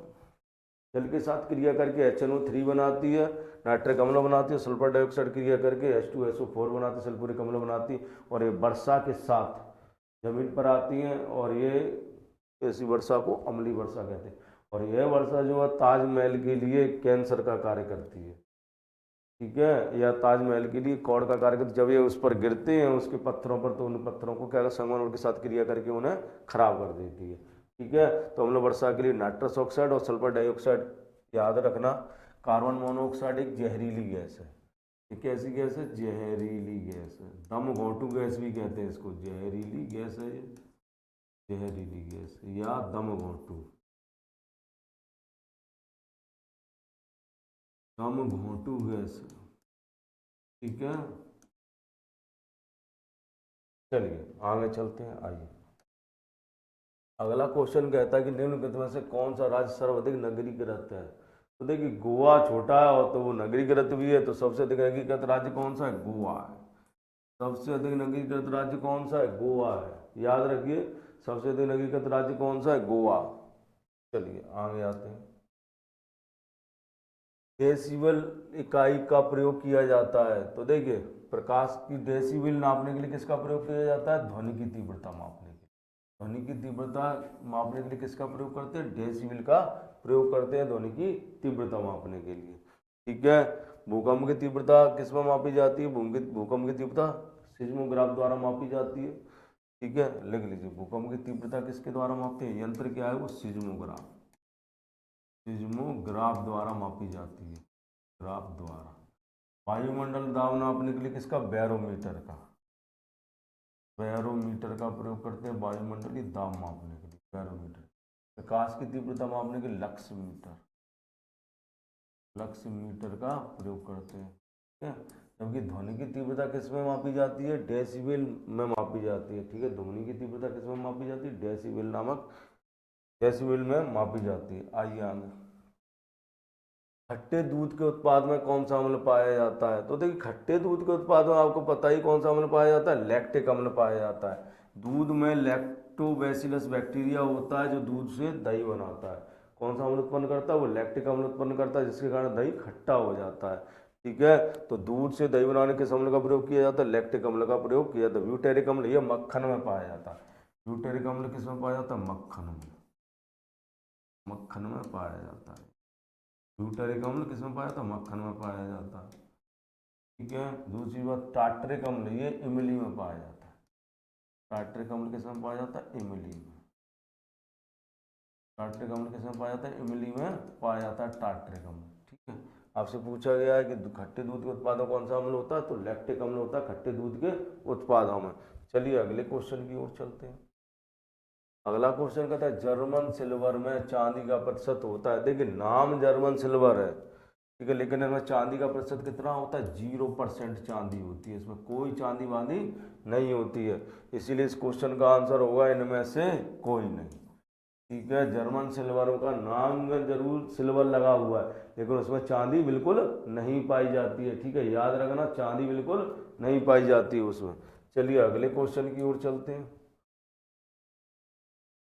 जल के साथ क्रिया करके HNO3 बनाती है, नाइट्रिक अम्ल बनाती है। सल्फर डाइऑक्साइड क्रिया करके H2SO4 बनाती है, सल्फ्यूरिक अम्ल बनाती है। और ये वर्षा के साथ जमीन पर आती हैं, और ये ऐसी वर्षा को अम्लीय वर्षा कहते हैं। और यह वर्षा जो है ताजमहल के लिए कैंसर का कार्य करती है। ठीक है, या ताजमहल के लिए कौड़ का कार्य करती है। जब ये उस पर गिरते हैं उसके पत्थरों पर, तो उन पत्थरों को क्या संगमरमर के साथ क्रिया करके उन्हें खराब कर देती है। ठीक है, तो अम्ल वर्षा के लिए नाइट्रस ऑक्साइड और सल्फर डाइऑक्साइड याद रखना। कार्बन मोनोऑक्साइड एक जहरीली गैस है। ये कैसी गैस है? जहरीली गैस है। दम घोंटू गैस भी कहते हैं इसको, जहरीली गैस है ये, जहरीली गैस या दम घोंटू। समघोंटू गैस, ठीक है। चलिए आगे चलते हैं, आइए। अगला क्वेश्चन कहता है कि निम्नलिखित में से कौन सा राज्य सर्वाधिक नगरीकृत है। तो देखिए गोवा छोटा है और तो वो नगरीकृत भी है, तो सबसे अधिक नगरीकृत राज्य कौन सा है, गोवा है। सबसे अधिक नगरीकृत राज्य कौन सा है, गोवा है, याद रखिए सबसे अधिक नगरीकृत राज्य कौन सा है, गोवा। चलिए आगे आते हैं। डेसिबल इकाई का प्रयोग किया जाता है। तो देखिए प्रकाश की डेसिबल नापने के लिए किसका प्रयोग किया जाता है, ध्वनि की तीव्रता मापने के लिए। ध्वनि की तीव्रता मापने के लिए किसका प्रयोग करते हैं, डेसिबल का प्रयोग करते हैं ध्वनि की तीव्रता मापने के लिए, ठीक है। भूकंप की तीव्रता किस में मापी जाती है, भूकंप की तीव्रता सिस्मोग्राफ द्वारा मापी जाती है, ठीक है। लिख लीजिए भूकंप की तीव्रता किसके द्वारा मापते हैं, यंत्र क्या है वो सिस्मोग्राफ, सिस्मोग्राफ द्वारा मापी जाती है, ग्राफ द्वारा। वायुमंडल दाब नापने के लिए किसका, बैरोमीटर का, बैरोमीटर का प्रयोग करते हैं वायुमंडलीय दाब मापने के लिए, बैरोमीटर। प्रकाश की तीव्रता मापने के लिए लक्स मीटर, लक्स मीटर का प्रयोग करते हैं, ठीक है। जबकि ध्वनि की तीव्रता किस में मापी जाती है, डेसिबल में मापी जाती है, ठीक है। ध्वनि की तीव्रता किस में मापी जाती है, डेसिबल नामक डेसिबल में मापी जाती है। आइए आगे। खट्टे दूध के उत्पाद में कौन सा अम्ल पाया जाता है। तो देखिए खट्टे दूध के उत्पाद में आपको पता ही कौन सा अम्ल पाया जाता है, लैक्टिक अम्ल पाया जाता है। दूध में लैक्टोबैसिलस बैक्टीरिया होता है जो दूध से दही बनाता है। कौन सा अम्ल उत्पन्न करता है, वो लैक्टिक अम्ल उत्पन्न करता है, जिसके कारण दही खट्टा हो जाता है, ठीक है। तो दूध से दही बनाने किस अम्ल का प्रयोग किया जाता है, लैक्टिक अम्ल का प्रयोग किया जाता है। ब्यूटेरिक अम्ल यह मक्खन में पाया जाता है। ब्यूटेरिक अम्ल किस में पाया जाता है, मक्खन में, मक्खन में पाया जाता है। ब्यूटेरिक अम्ल किस में पाया जाता है, मक्खन में पाया जाता है, ठीक है। दूसरी बात टार्टरिक अम्ल ये इमली में पाया जाता है। टार्टरिक अम्ल किस में पाया जाता है, इमली में। टार्टरिक अम्ल किस में पाया जाता है, इमली में पाया जाता है टार्टरिक अम्ल, ठीक है। आपसे पूछा गया है कि खट्टे दूध के उत्पादों कौन सा अम्ल होता है, तो लैक्टिक अम्ल होता है खट्टे दूध के उत्पादों में। चलिए अगले क्वेश्चन की ओर चलते हैं। अगला क्वेश्चन कहता है जर्मन सिल्वर में चांदी का प्रतिशत होता है। देखिए नाम जर्मन सिल्वर है, ठीक है, लेकिन इसमें चांदी का प्रतिशत कितना होता है, 0% चांदी होती है, इसमें कोई चांदी वांदी नहीं होती है। इसीलिए इस क्वेश्चन का आंसर होगा इनमें से कोई नहीं, ठीक है। जर्मन सिल्वरों का नाम में जरूर सिल्वर लगा हुआ है, लेकिन उसमें चांदी बिल्कुल नहीं पाई जाती है, ठीक है। याद रखना चांदी बिल्कुल नहीं पाई जाती है उसमें। चलिए अगले क्वेश्चन की ओर चलते हैं।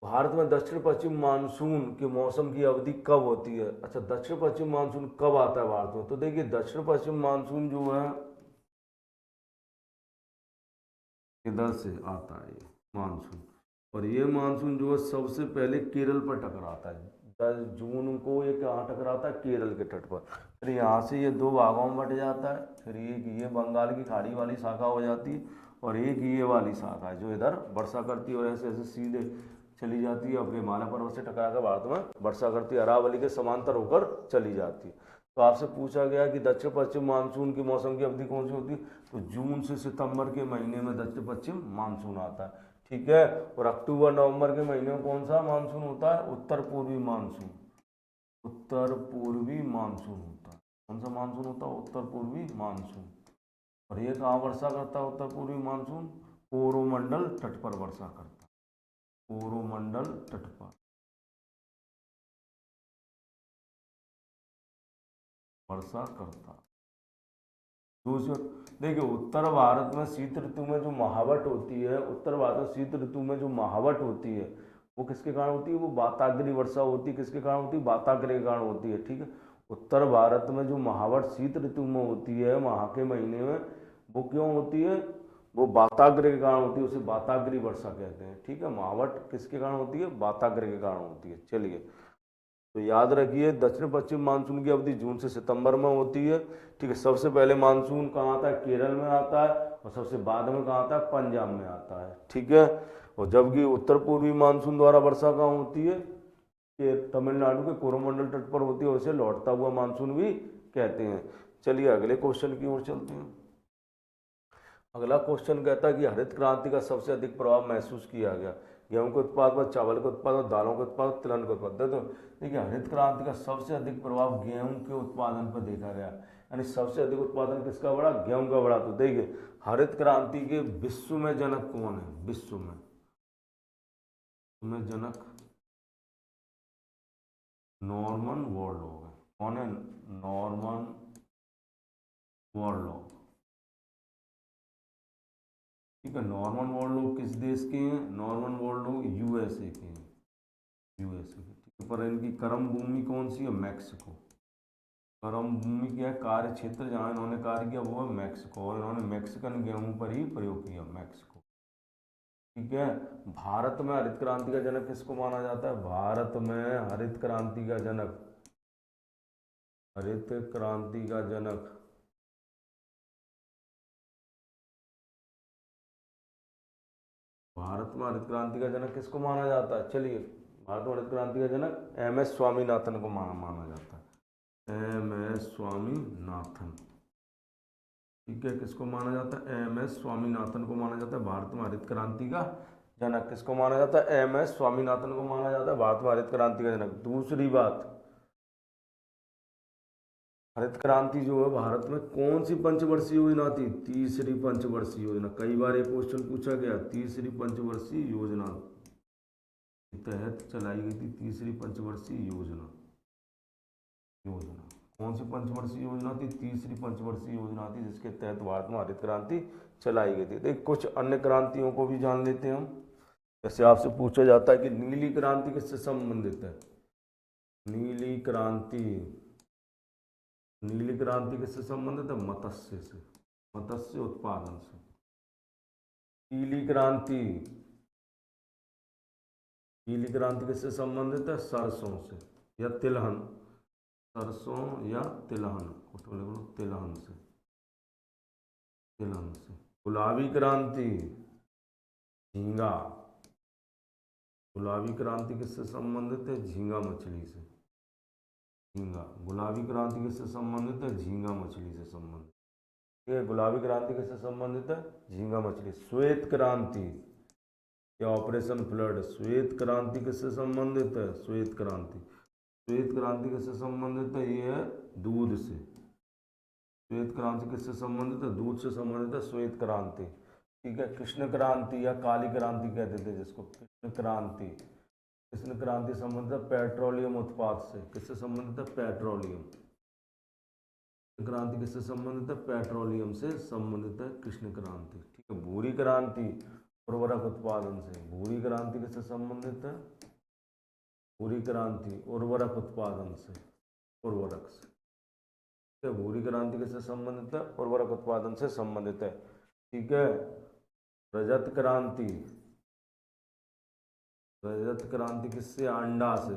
भारत में दक्षिण पश्चिम मानसून के मौसम की अवधि कब होती है। अच्छा दक्षिण पश्चिम मानसून कब आता है भारत में। तो देखिए दक्षिण पश्चिम मानसून जो है इधर से आता है ये मानसून, और ये मानसून जो है सबसे पहले केरल पर टकराता है। 10 जून को ये कहाँ टकराता है, केरल के तट पर। फिर यहाँ से ये दो भागों में बट जाता है, फिर एक ये बंगाल की खाड़ी वाली शाखा हो जाती है, और एक ये वाली शाखा है जो इधर वर्षा करती है, और ऐसे ऐसे सीधे चली जाती है, अपने हिमालय पर्वत से टकरा कर भारत में वर्षा करती है, अरावली के समांतर होकर चली जाती है। तो आपसे पूछा गया कि दक्षिण पश्चिम मानसून की मौसम की अवधि कौन सी होती है, तो जून से सितंबर के महीने में दक्षिण पश्चिम मानसून आता है, ठीक है। और अक्टूबर नवंबर के महीने में कौन सा मानसून होता है, उत्तर पूर्वी मानसून, उत्तर पूर्वी मानसून होता है। कौन सा मानसून होता है, उत्तर पूर्वी मानसून। और ये कहाँ वर्षा करता है उत्तर पूर्वी मानसून, कोरोमंडल तट पर वर्षा करता है, कोरोमंडल तट पर वर्षा करता। दूसरा देखिए उत्तर भारत में शीत ऋतु में जो महावट होती है, उत्तर भारत में शीत ऋतु में जो महावट होती है वो किसके कारण होती है, वो वाताग्नि वर्षा होती है, किसके कारण होती है, वाताग्नि के कारण होती है, ठीक है। उत्तर भारत में जो महावट शीत ऋतु में होती है माह के महीने में, वो क्यों होती है, वो वाताग्नि के कारण होती है, उसे वाताग्नि वर्षा कहते हैं, ठीक है। महावट किसके कारण होती है, वाताग्नि के कारण होती है। चलिए तो याद रखिए दक्षिण पश्चिम मानसून की अवधि जून से सितंबर में होती है, ठीक है। सबसे पहले मानसून कहाँ आता है, केरल में आता है, और सबसे बाद में कहाँ आता है, पंजाब में आता है, ठीक है। और जबकि उत्तर पूर्वी मानसून द्वारा वर्षा कहाँ होती है, कि तमिलनाडु के कोरोमंडल तट पर होती है, उसे लौटता हुआ मानसून भी कहते हैं। चलिए अगले क्वेश्चन की ओर चलते हैं। अगला क्वेश्चन कहता है कि हरित क्रांति का सबसे अधिक प्रभाव महसूस किया गया। गेहूं के उत्पाद पर, चावल के उत्पाद पर, दालों के उत्पाद, तिलहन के उत्पाद। तो देखिए हरित क्रांति का सबसे अधिक प्रभाव गेहूं के उत्पादन पर देखा गया, यानी सबसे अधिक उत्पादन किसका बढ़ा, गेहूं का बढ़ा। तो देखिए हरित क्रांति के विश्व में जनक कौन है, विश्व में जनक नॉर्मन बोरलॉग है। कौन है, नॉर्मन बोरलॉग। ठीक है, नॉर्मन बोरलॉग किस देश के हैं, नॉर्मन बोरलॉग यूएसए के हैं, यूएसए के। ठीक है, पर इनकी कर्म भूमि कौन सी है, मैक्सिको। कर्म भूमि क्या है, कार्य क्षेत्र जहाँ इन्होंने कार्य किया वो है मैक्सिको, और इन्होंने मैक्सिकन गेहूं पर ही प्रयोग किया, मैक्सिको। ठीक है, भारत में हरित क्रांति का जनक किसको माना जाता है, भारत में हरित क्रांति का जनक, हरित क्रांति का जनक भारत में हरित क्रांति का जनक किसको माना जाता है, चलिए भारत में हरित क्रांति का जनक एम.एस. स्वामीनाथन को माना जाता है, एम.एस. स्वामीनाथन। ठीक है, किसको माना जाता है, एम.एस. स्वामीनाथन को माना जाता है भारत में हरित क्रांति का जनक। किसको माना जाता है, एम.एस. स्वामीनाथन को माना जाता है भारत में हरित क्रांति का जनक। दूसरी बात, हरित क्रांति जो है भारत में कौन सी पंचवर्षीय योजना थी, तीसरी पंचवर्षीय योजना। कई बार ये क्वेश्चन पूछा गया, तीसरी पंचवर्षीय योजना के तहत चलाई गई थी, तीसरी पंचवर्षीय योजना। कौन सी पंचवर्षीय योजना थी, तीसरी पंचवर्षीय योजना थी, जिसके तहत भारत में हरित क्रांति चलाई गई थी। देख कुछ अन्य क्रांतियों को भी जान लेते हैं हम। जैसे आपसे पूछा जाता है कि नीली क्रांति किससे संबंधित है, नीली क्रांति, नीली क्रांति किससे संबंधित है, मत्स्य से, मत्स्य उत्पादन से। पीली क्रांति, पीली क्रांति किससे संबंधित है, सरसों से या तिलहन, सरसों या तिलहन, तिलहन से, तिलहन से। गुलाबी क्रांति, झींगा, गुलाबी क्रांति किससे संबंधित है, झींगा मछली से, झींगा। गुलाबी क्रांति किससे संबंधित है, झींगा मछली से संबंधित। ठीक है, गुलाबी क्रांति किससे संबंधित है, झींगा मछली। श्वेत क्रांति या ऑपरेशन फ्लड, श्वेत क्रांति किससे संबंधित है, श्वेत क्रांति, श्वेत क्रांति किससे संबंधित है, ये है दूध से। श्वेत क्रांति किससे संबंधित है, दूध से संबंधित है श्वेत क्रांति। ठीक है, कृष्ण क्रांति या काली क्रांति कहते थे जिसको, कृष्ण क्रांति, कृष्ण क्रांति संबंधित है पेट्रोलियम उत्पाद से। किससे संबंधित है, पेट्रोलियम। क्रांति किससे संबंधित है, पेट्रोलियम से संबंधित है कृष्ण क्रांति। ठीक है, भूरी क्रांति उर्वरक उत्पादन से, भूरी क्रांति किससे संबंधित है, भूरी क्रांति उर्वरक उत्पादन से, उर्वरक से। ठीक है, भूरी क्रांति किससे संबंधित है, उर्वरक उत्पादन से संबंधित है। ठीक है, रजत क्रांति, रजत क्रांति किससे, अंडा से,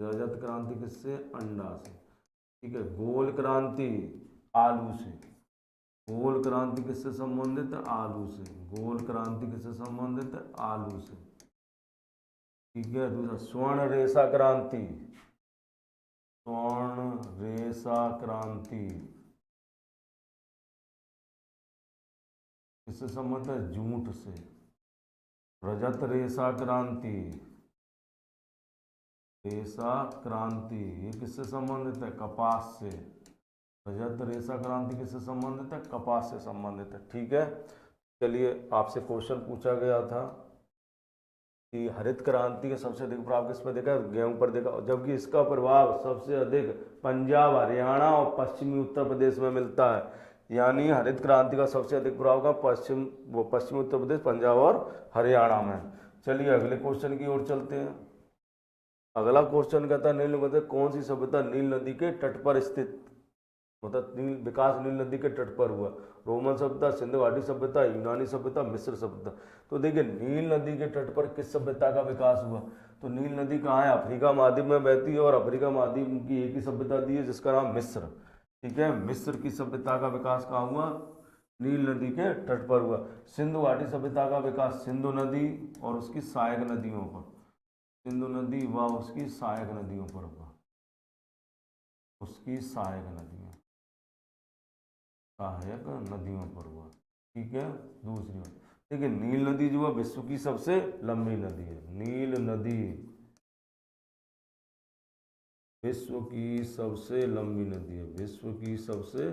रजत क्रांति किससे, अंडा से। ठीक है, गोल क्रांति आलू से, गोल क्रांति किससे संबंधित है, आलू से, गोल क्रांति किससे संबंधित है, आलू से। ठीक है, दूसरा स्वर्ण रेशा क्रांति, स्वर्ण रेशा क्रांति किससे संबंधित है, जूट से। रजत रेशा क्रांति, रेशा क्रांति ये किससे संबंधित है, कपास से। रजत रेशा क्रांति किससे संबंधित है, कपास से संबंधित है। ठीक है, चलिए आपसे क्वेश्चन पूछा गया था कि हरित क्रांति का सबसे अधिक प्रभाव किस पर देखा, गेहूं पर देखा, जबकि इसका प्रभाव सबसे अधिक पंजाब, हरियाणा और पश्चिमी उत्तर प्रदेश में मिलता है। यानी हरित क्रांति का सबसे अधिक प्रभाव का पश्चिमी उत्तर प्रदेश, पंजाब और हरियाणा में। चलिए अगले क्वेश्चन की ओर चलते हैं। अगला क्वेश्चन कहता है निम्न में कौन सी सभ्यता नील नदी के तट पर स्थित, मतलब विकास नील नदी के तट पर हुआ। रोमन सभ्यता, सिंधु घाटी सभ्यता, यूनानी सभ्यता, मिस्र सभ्यता। तो देखिए नील नदी के तट पर किस सभ्यता का विकास हुआ, तो नील नदी कहाँ है, अफ्रीका महाद्वीप में बहती है, और अफ्रीका महाद्वीप की एक ही सभ्यता दी है जिसका नाम मिस्र। ठीक है, मिस्र की सभ्यता का विकास कहाँ हुआ, नील नदी के तट पर हुआ। सिंधु घाटी सभ्यता का विकास सिंधु नदी और उसकी सहायक नदियों पर, सिंधु नदी व उसकी सहायक नदियों पर हुआ, उसकी सहायक नदियों, सहायक नदियों पर हुआ। ठीक है, दूसरी बात देखिए नील नदी जो है विश्व की सबसे लंबी नदी है। नील नदी विश्व की सबसे लंबी नदी है। विश्व की सबसे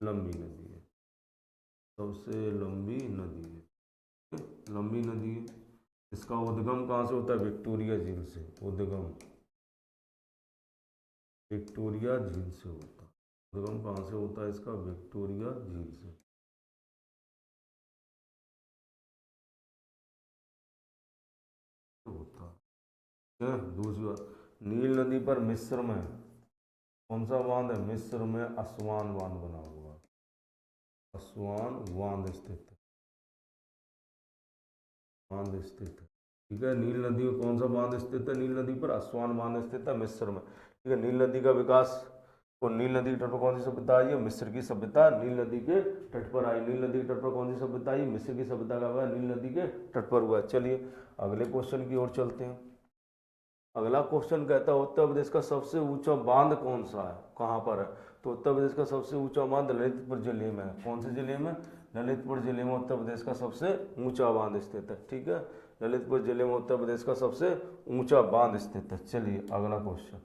लंबी नदी है। सबसे लंबी नदी है। लंबी नदी है। इसका उद्गम कहाँ से होता है? विक्टोरिया झील से। उद्गम विक्टोरिया झील से होता है। उद्गम कहाँ से होता है इसका? विक्टोरिया झील से होता है। दूसरी बात, नील नदी पर मिस्र में कौन सा बांध है? मिस्र में असवान बांध बना हुआ। असवान बांध स्थित है। बांध स्थित है। ठीक है। नील नदी में कौन सा बांध स्थित है? नील नदी पर असवान बांध स्थित है मिस्र में। ठीक है। नील नदी का विकास, और नील नदी के तट पर कौन सी सभ्यता आई है? मिस्र की सभ्यता नील नदी के तट पर आई। नील नदी के तट पर कौन सी सभ्यता आई? मिस्र की सभ्यता का हुआ नील नदी के तट पर हुआ। चलिए अगले क्वेश्चन की ओर चलते हैं। अगला क्वेश्चन कहता है उत्तर प्रदेश का सबसे ऊंचा बांध कौन सा है? कहाँ पर है? तो उत्तर प्रदेश का सबसे ऊंचा बांध ललितपुर जिले में है। कौन से जिले में? ललितपुर जिले में उत्तर प्रदेश का सबसे ऊंचा बांध स्थित है। ठीक है। ललितपुर जिले में उत्तर प्रदेश का सबसे ऊंचा बांध स्थित है। चलिए अगला क्वेश्चन।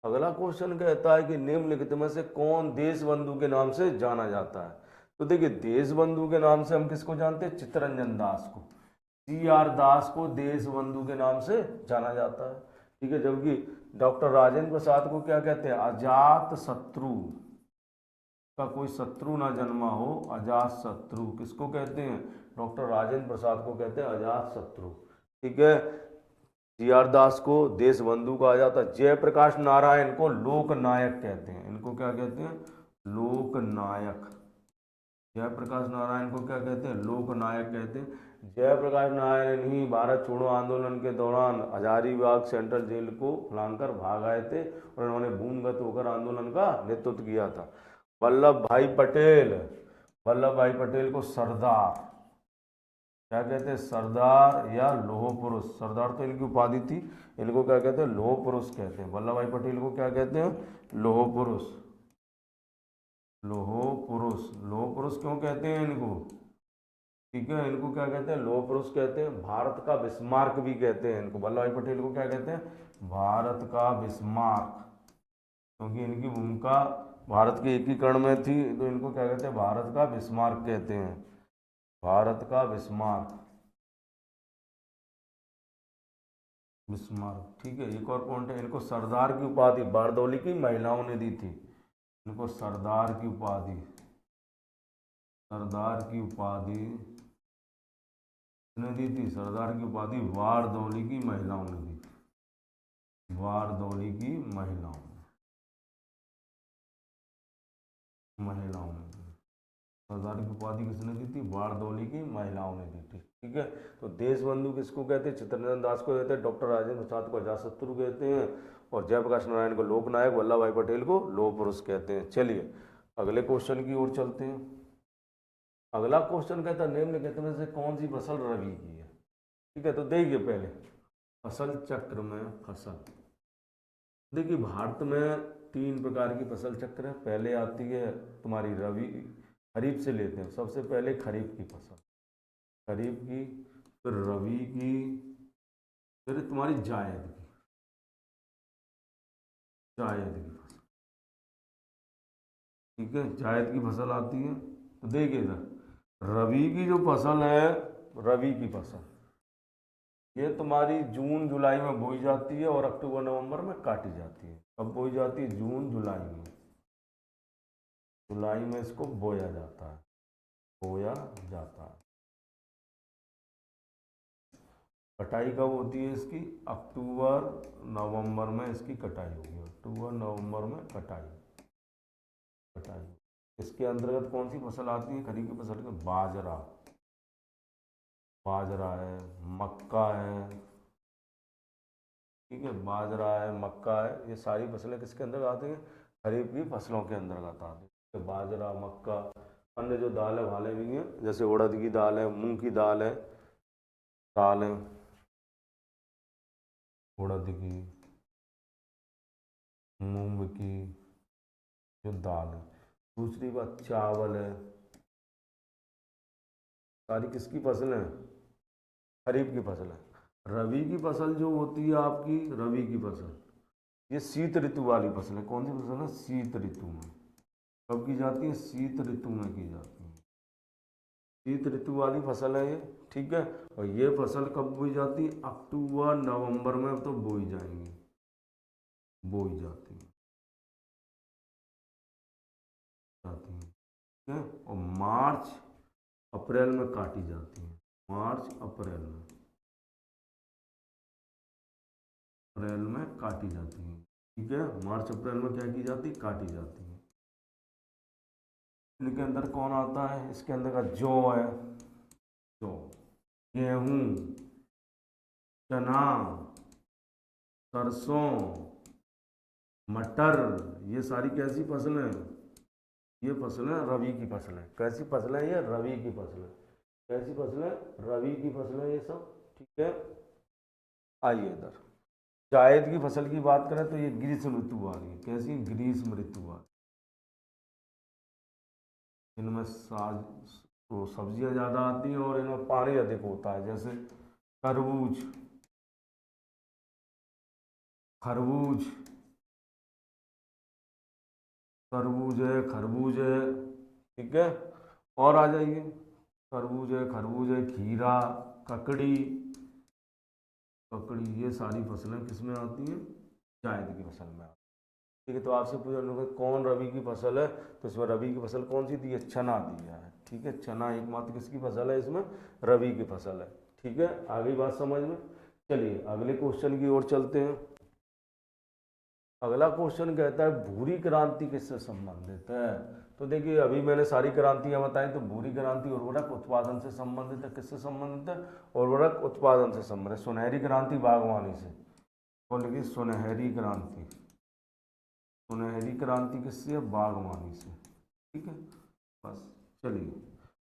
अगला क्वेश्चन कहता है कि निम्नलिखित में से कौन देश बंधु के नाम से जाना जाता है? तो देखिए देश बंधु के नाम से हम किसको जानते हैं? चित्तरंजन दास को। CR दास को देश बंधु के नाम से जाना जाता है। ठीक है। जबकि डॉक्टर राजेंद्र प्रसाद को क्या कहते हैं? अजात शत्रु का कोई शत्रु ना जन्मा हो, अजात शत्रु किसको कहते हैं? डॉक्टर राजेंद्र प्रसाद को कहते हैं अजात शत्रु। ठीक है। CR दास को देश बंधु कहा जाता है। जयप्रकाश नारायण को लोकनायक कहते हैं। इनको क्या कहते हैं? लोकनायक। जयप्रकाश नारायण को क्या कहते हैं? लोकनायक कहते हैं। जयप्रकाश नारायण ही भारत छोड़ो आंदोलन के दौरान हजारीबाग सेंट्रल जेल को लांघकर भाग आए थे और इन्होंने भूमिगत होकर आंदोलन का नेतृत्व किया था। वल्लभ भाई पटेल, वल्लभ भाई पटेल को सरदार क्या कहते हैं? सरदार या लौह पुरुष। सरदार तो इनकी उपाधि थी, इनको क्या कहते हैं? लौह पुरुष कहते हैं। वल्लभ भाई पटेल को क्या कहते हैं? लौह पुरुष। लौह पुरुष। लौह पुरुष क्यों कहते हैं इनको? ठीक है। इनको क्या कहते हैं? लौह पुरुष कहते हैं। भारत का बिस्मार्क भी कहते हैं इनको। वल्लभ भाई पटेल को क्या कहते हैं? भारत का बिस्मार्क, क्योंकि इनकी भूमिका भारत के एकीकरण में थी, तो इनको क्या कहते हैं? भारत का बिस्मार्क कहते हैं। भारत का बिस्मार्क। बिस्मार्क। ठीक है। एक और पॉइंट है, इनको सरदार की उपाधि बारदौली की महिलाओं ने दी थी। इनको सरदार की उपाधि, सरदार की उपाधि ने दी थी? सरदार की उपाधि बारदौली की महिलाओं ने दी थी। बारदौली की महिलाओं ने दी। सरदार की उपाधि किसने दी थी? बारदौली की महिलाओं ने दी थी। ठीक है। तो देश बंधु किसको कहते हैं? चित्तरंजन दास को कहते हैं। डॉक्टर राजेंद्र प्रसाद को अजातशत्रु कहते हैं। और जयप्रकाश नारायण को लोकनायक, वल्लभ भाई पटेल को लौह पुरुष कहते हैं। चलिए अगले क्वेश्चन की ओर चलते हैं। अगला क्वेश्चन कहता है निम्नलिखित में से कौन सी फसल रबी की है? ठीक है। तो देखिए पहले फसल चक्र में फसल, देखिए भारत में 3 प्रकार की फसल चक्र है। पहले आती है तुम्हारी रबी, खरीफ से लेते हैं सबसे पहले खरीफ की फसल, खरीफ की, फिर रबी की, फिर तुम्हारी जायद की, जायद की फसल। ठीक है। जायद की फसल आती है। तो देखिए इधर रबी की जो फसल है, रबी की फसल ये तुम्हारी जून जुलाई में बोई जाती है और अक्टूबर नवंबर में काटी जाती है। कब बोई जाती है? जून जुलाई में। जुलाई में इसको बोया जाता है, बोया जाता है। कटाई कब होती है इसकी? अक्टूबर नवंबर में इसकी कटाई होगी। अक्टूबर नवंबर में कटाई, कटाई। इसके अंतर्गत कौन सी फसल आती है? खरीफ की फसल में बाजरा, बाजरा है, मक्का है। ठीक है। बाजरा है, मक्का है, ये सारी फसलें किसके अंदर आती हैं? खरीफ की फसलों के अंतर्गत आती है। तो बाजरा, मक्का, अन्य जो दालें वाले भी हैं जैसे उड़द की दाल है, मूंग की दाल है, उड़द की, मूंग की जो दाल है। दूसरी बात चावल है, सारी किसकी फसल है? खरीफ की फसल है। रबी की फसल जो होती है आपकी, रबी की फसल, ये शीत ऋतु वाली फसल है। कौन सी फसल है? शीत ऋतु में। कब की जाती है? शीत ऋतु में की जाती है। शीत ऋतु वाली फसल है ये, ठीक है। और ये फसल कब बोई जाती है? अक्टूबर नवंबर में तो बोई जाएंगी, बोई जाती है, ठीक है। और मार्च अप्रैल में काटी जाती है, मार्च अप्रैल में, अप्रैल में काटी जाती है, ठीक है। मार्च अप्रैल में क्या की जाती है? काटी जाती है। इनके अंदर कौन आता है? इसके अंदर का जौ है, जौ, गेहूं, चना, सरसों, मटर, ये सारी कैसी फसलें हैं? ये फसलें रबी की फसलें। कैसी फसलें? ये रबी की फसलें। कैसी फसलें? रबी की फसलें ये सब, ठीक है। आइए इधर, जायद की फसल की बात करें तो ये ग्रीष्म ऋतु वाली है। कैसी? ग्रीष्म ऋतु वाली। इनमें साग तो सब्जियां ज़्यादा आती हैं और इनमें पानी अधिक होता है। जैसे खरबूज, खरबूज, तरबूज है, खरबूज है, ठीक है। और आ जाइए, तरबूज है, खरबूज है, खीरा, ककड़ी, ककड़ी, ये सारी फसलें किस में आती हैं? जायद की फसल में आती हैं, ठीक है। तो आपसे पूछा लोग कौन रबी की फसल है, तो इसमें रबी की फसल कौन सी दी है? चना दिया है, ठीक है। चना एकमात्र किसकी फसल है? इसमें रबी की फसल है, ठीक है। आ गई बात समझ में? चलिए अगले क्वेश्चन की ओर चलते हैं। अगला क्वेश्चन कहता है भूरी क्रांति किससे संबंधित है? तो देखिए अभी मैंने सारी क्रांतियां बताई, तो भूरी क्रांति उर्वरक उत्पादन से संबंधित है। किससे संबंधित है? उर्वरक उत्पादन से संबंधित। सुनहरी क्रांति बागवानी से, और लिखिए सुनहरी क्रांति, सुनहरी क्रांति किससे है? बागवानी से, ठीक है। बस चलिए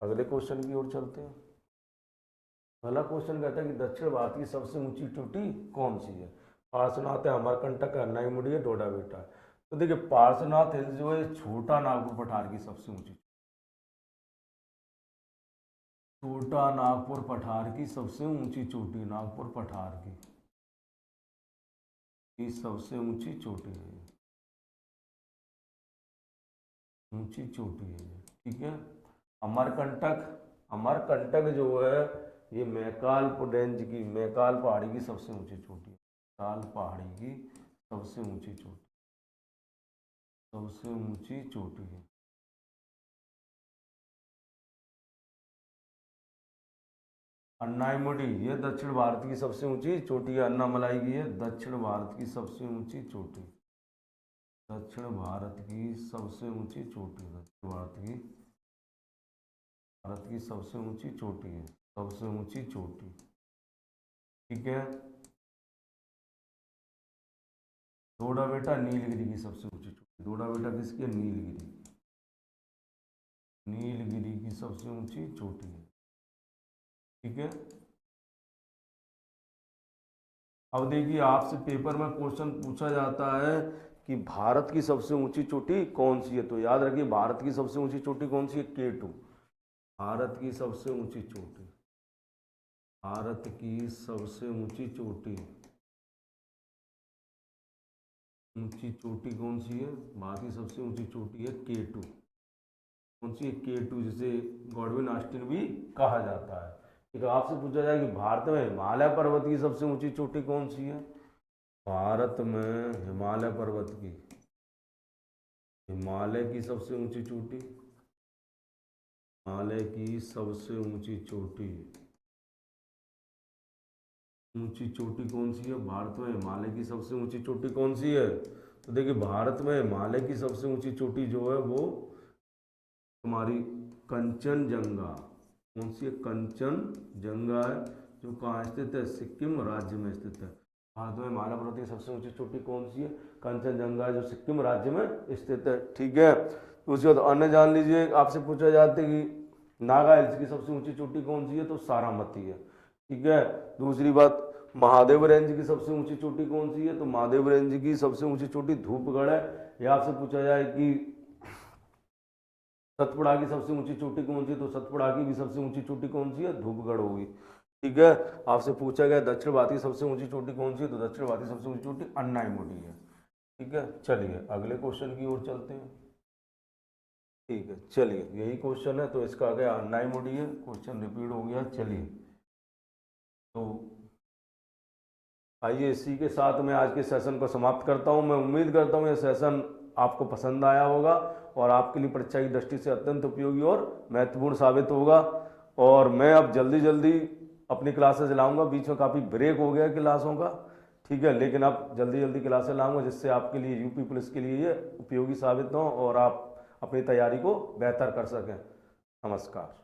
अगले क्वेश्चन की ओर चलते हैं। पहला क्वेश्चन कहता है कि दक्षिण भारत की सबसे ऊंची चोटी कौन सी है? पार्श्वनाथ है, अमरकंटक है, अन्नाईमुड़ी है, डोडा बेटा है। तो देखिए पार्श्वनाथ हिल्स जो है छोटा नागपुर पठार की सबसे ऊंची, छोटा नागपुर पठार की सबसे ऊंची चोटी, नागपुर पठार की सबसे ऊंची चोटी है, ऊंची चोटी है, ठीक है। अमरकंटक, अमरकंटक जो है ये मैकाल रेंज की, मैकाल पहाड़ी की सबसे ऊंची चोटी है, मैकाल पहाड़ी की सबसे ऊंची चोटी, सबसे ऊंची चोटी है। अन्नाईमुडी ये दक्षिण भारत की सबसे ऊंची चोटी है, अन्नामलाई की है दक्षिण भारत की सबसे ऊंची चोटी, दक्षिण भारत की सबसे ऊंची चोटी, दक्षिण भारत की सबसे ऊंची चोटी है, सबसे ऊंची चोटी, ठीक है। डोडा बेटा नीलगिरी की सबसे ऊंची चोटी, डोडा बेटा किसकी है? नीलगिरी, नीलगिरी की सबसे ऊंची चोटी है, ठीक है। अब देखिए आपसे पेपर में क्वेश्चन पूछा जाता है कि भारत की सबसे ऊंची चोटी कौन सी है, तो याद रखिए भारत की सबसे ऊंची चोटी कौन सी है? K2, भारत की सबसे ऊंची चोटी, भारत की सबसे ऊंची चोटी, ऊंची चोटी कौन सी है? भारत की सबसे ऊंची चोटी है K2, कौन सी है? K2, जिसे गॉडविन ऑस्टिन भी कहा जाता है। ठीक है, आपसे पूछा जाए कि भारत में हिमालय पर्वत की सबसे ऊंची चोटी कौन सी है? भारत में हिमालय पर्वत की, हिमालय की सबसे ऊंची चोटी, हिमालय की सबसे ऊंची चोटी, ऊंची चोटी कौन सी है? भारत में हिमालय की सबसे ऊंची चोटी कौन सी है? तो देखिए भारत में हिमालय की सबसे ऊंची चोटी जो है वो हमारी कंचनजंगा, कौन सी है? कंचनजंगा है, जो कहाँ स्थित है? सिक्किम राज्य में स्थित है। भारत में हिमालय पर्वत की सबसे ऊंची चोटी कौन सी है? कंचनजंगा, जो सिक्किम राज्य में स्थित है, ठीक है। तो उसके बाद अन्य जान लीजिए, आपसे पूछा जाता है कि नागा हिल्स की सबसे ऊंची चोटी कौन सी है? तो सारामती है, ठीक है। दूसरी बात, महादेव रेंज की सबसे ऊंची चोटी कौन सी है? तो महादेव रेंज की सबसे ऊंची चोटी धूपगढ़ है। या आपसे पूछा जाए कि सतपुड़ा की सबसे ऊंची चोटी कौन सी है? तो सतपुड़ा की भी सबसे ऊंची चोटी कौन सी है? धूपगढ़ होगी। ठीक है, आपसे पूछा गया दक्षिण भारत की सबसे ऊंची चोटी कौन सी है? तो दक्षिण भारत की सबसे ऊंची चोटी अन्नाईमुडी है। ठीक है, चलिए अगले क्वेश्चन की ओर चलते हैं। ठीक है, चलिए यही क्वेश्चन है, तो इसका क्या अन्नाईमुडी है, क्वेश्चन रिपीट हो गया। चलिए तो आइए इसी के साथ मैं आज के सेशन को समाप्त करता हूं। मैं उम्मीद करता हूं यह सेशन आपको पसंद आया होगा और आपके लिए परीक्षा की दृष्टि से अत्यंत उपयोगी और महत्वपूर्ण साबित होगा। और मैं अब जल्दी जल्दी अपनी क्लासेस लाऊंगा, बीच में काफ़ी ब्रेक हो गया क्लासों का। ठीक है, लेकिन अब जल्दी जल्दी क्लासेस लाऊंगा जिससे आपके लिए यूपी पुलिस के लिए ये उपयोगी साबित हो और आप अपनी तैयारी को बेहतर कर सकें। नमस्कार।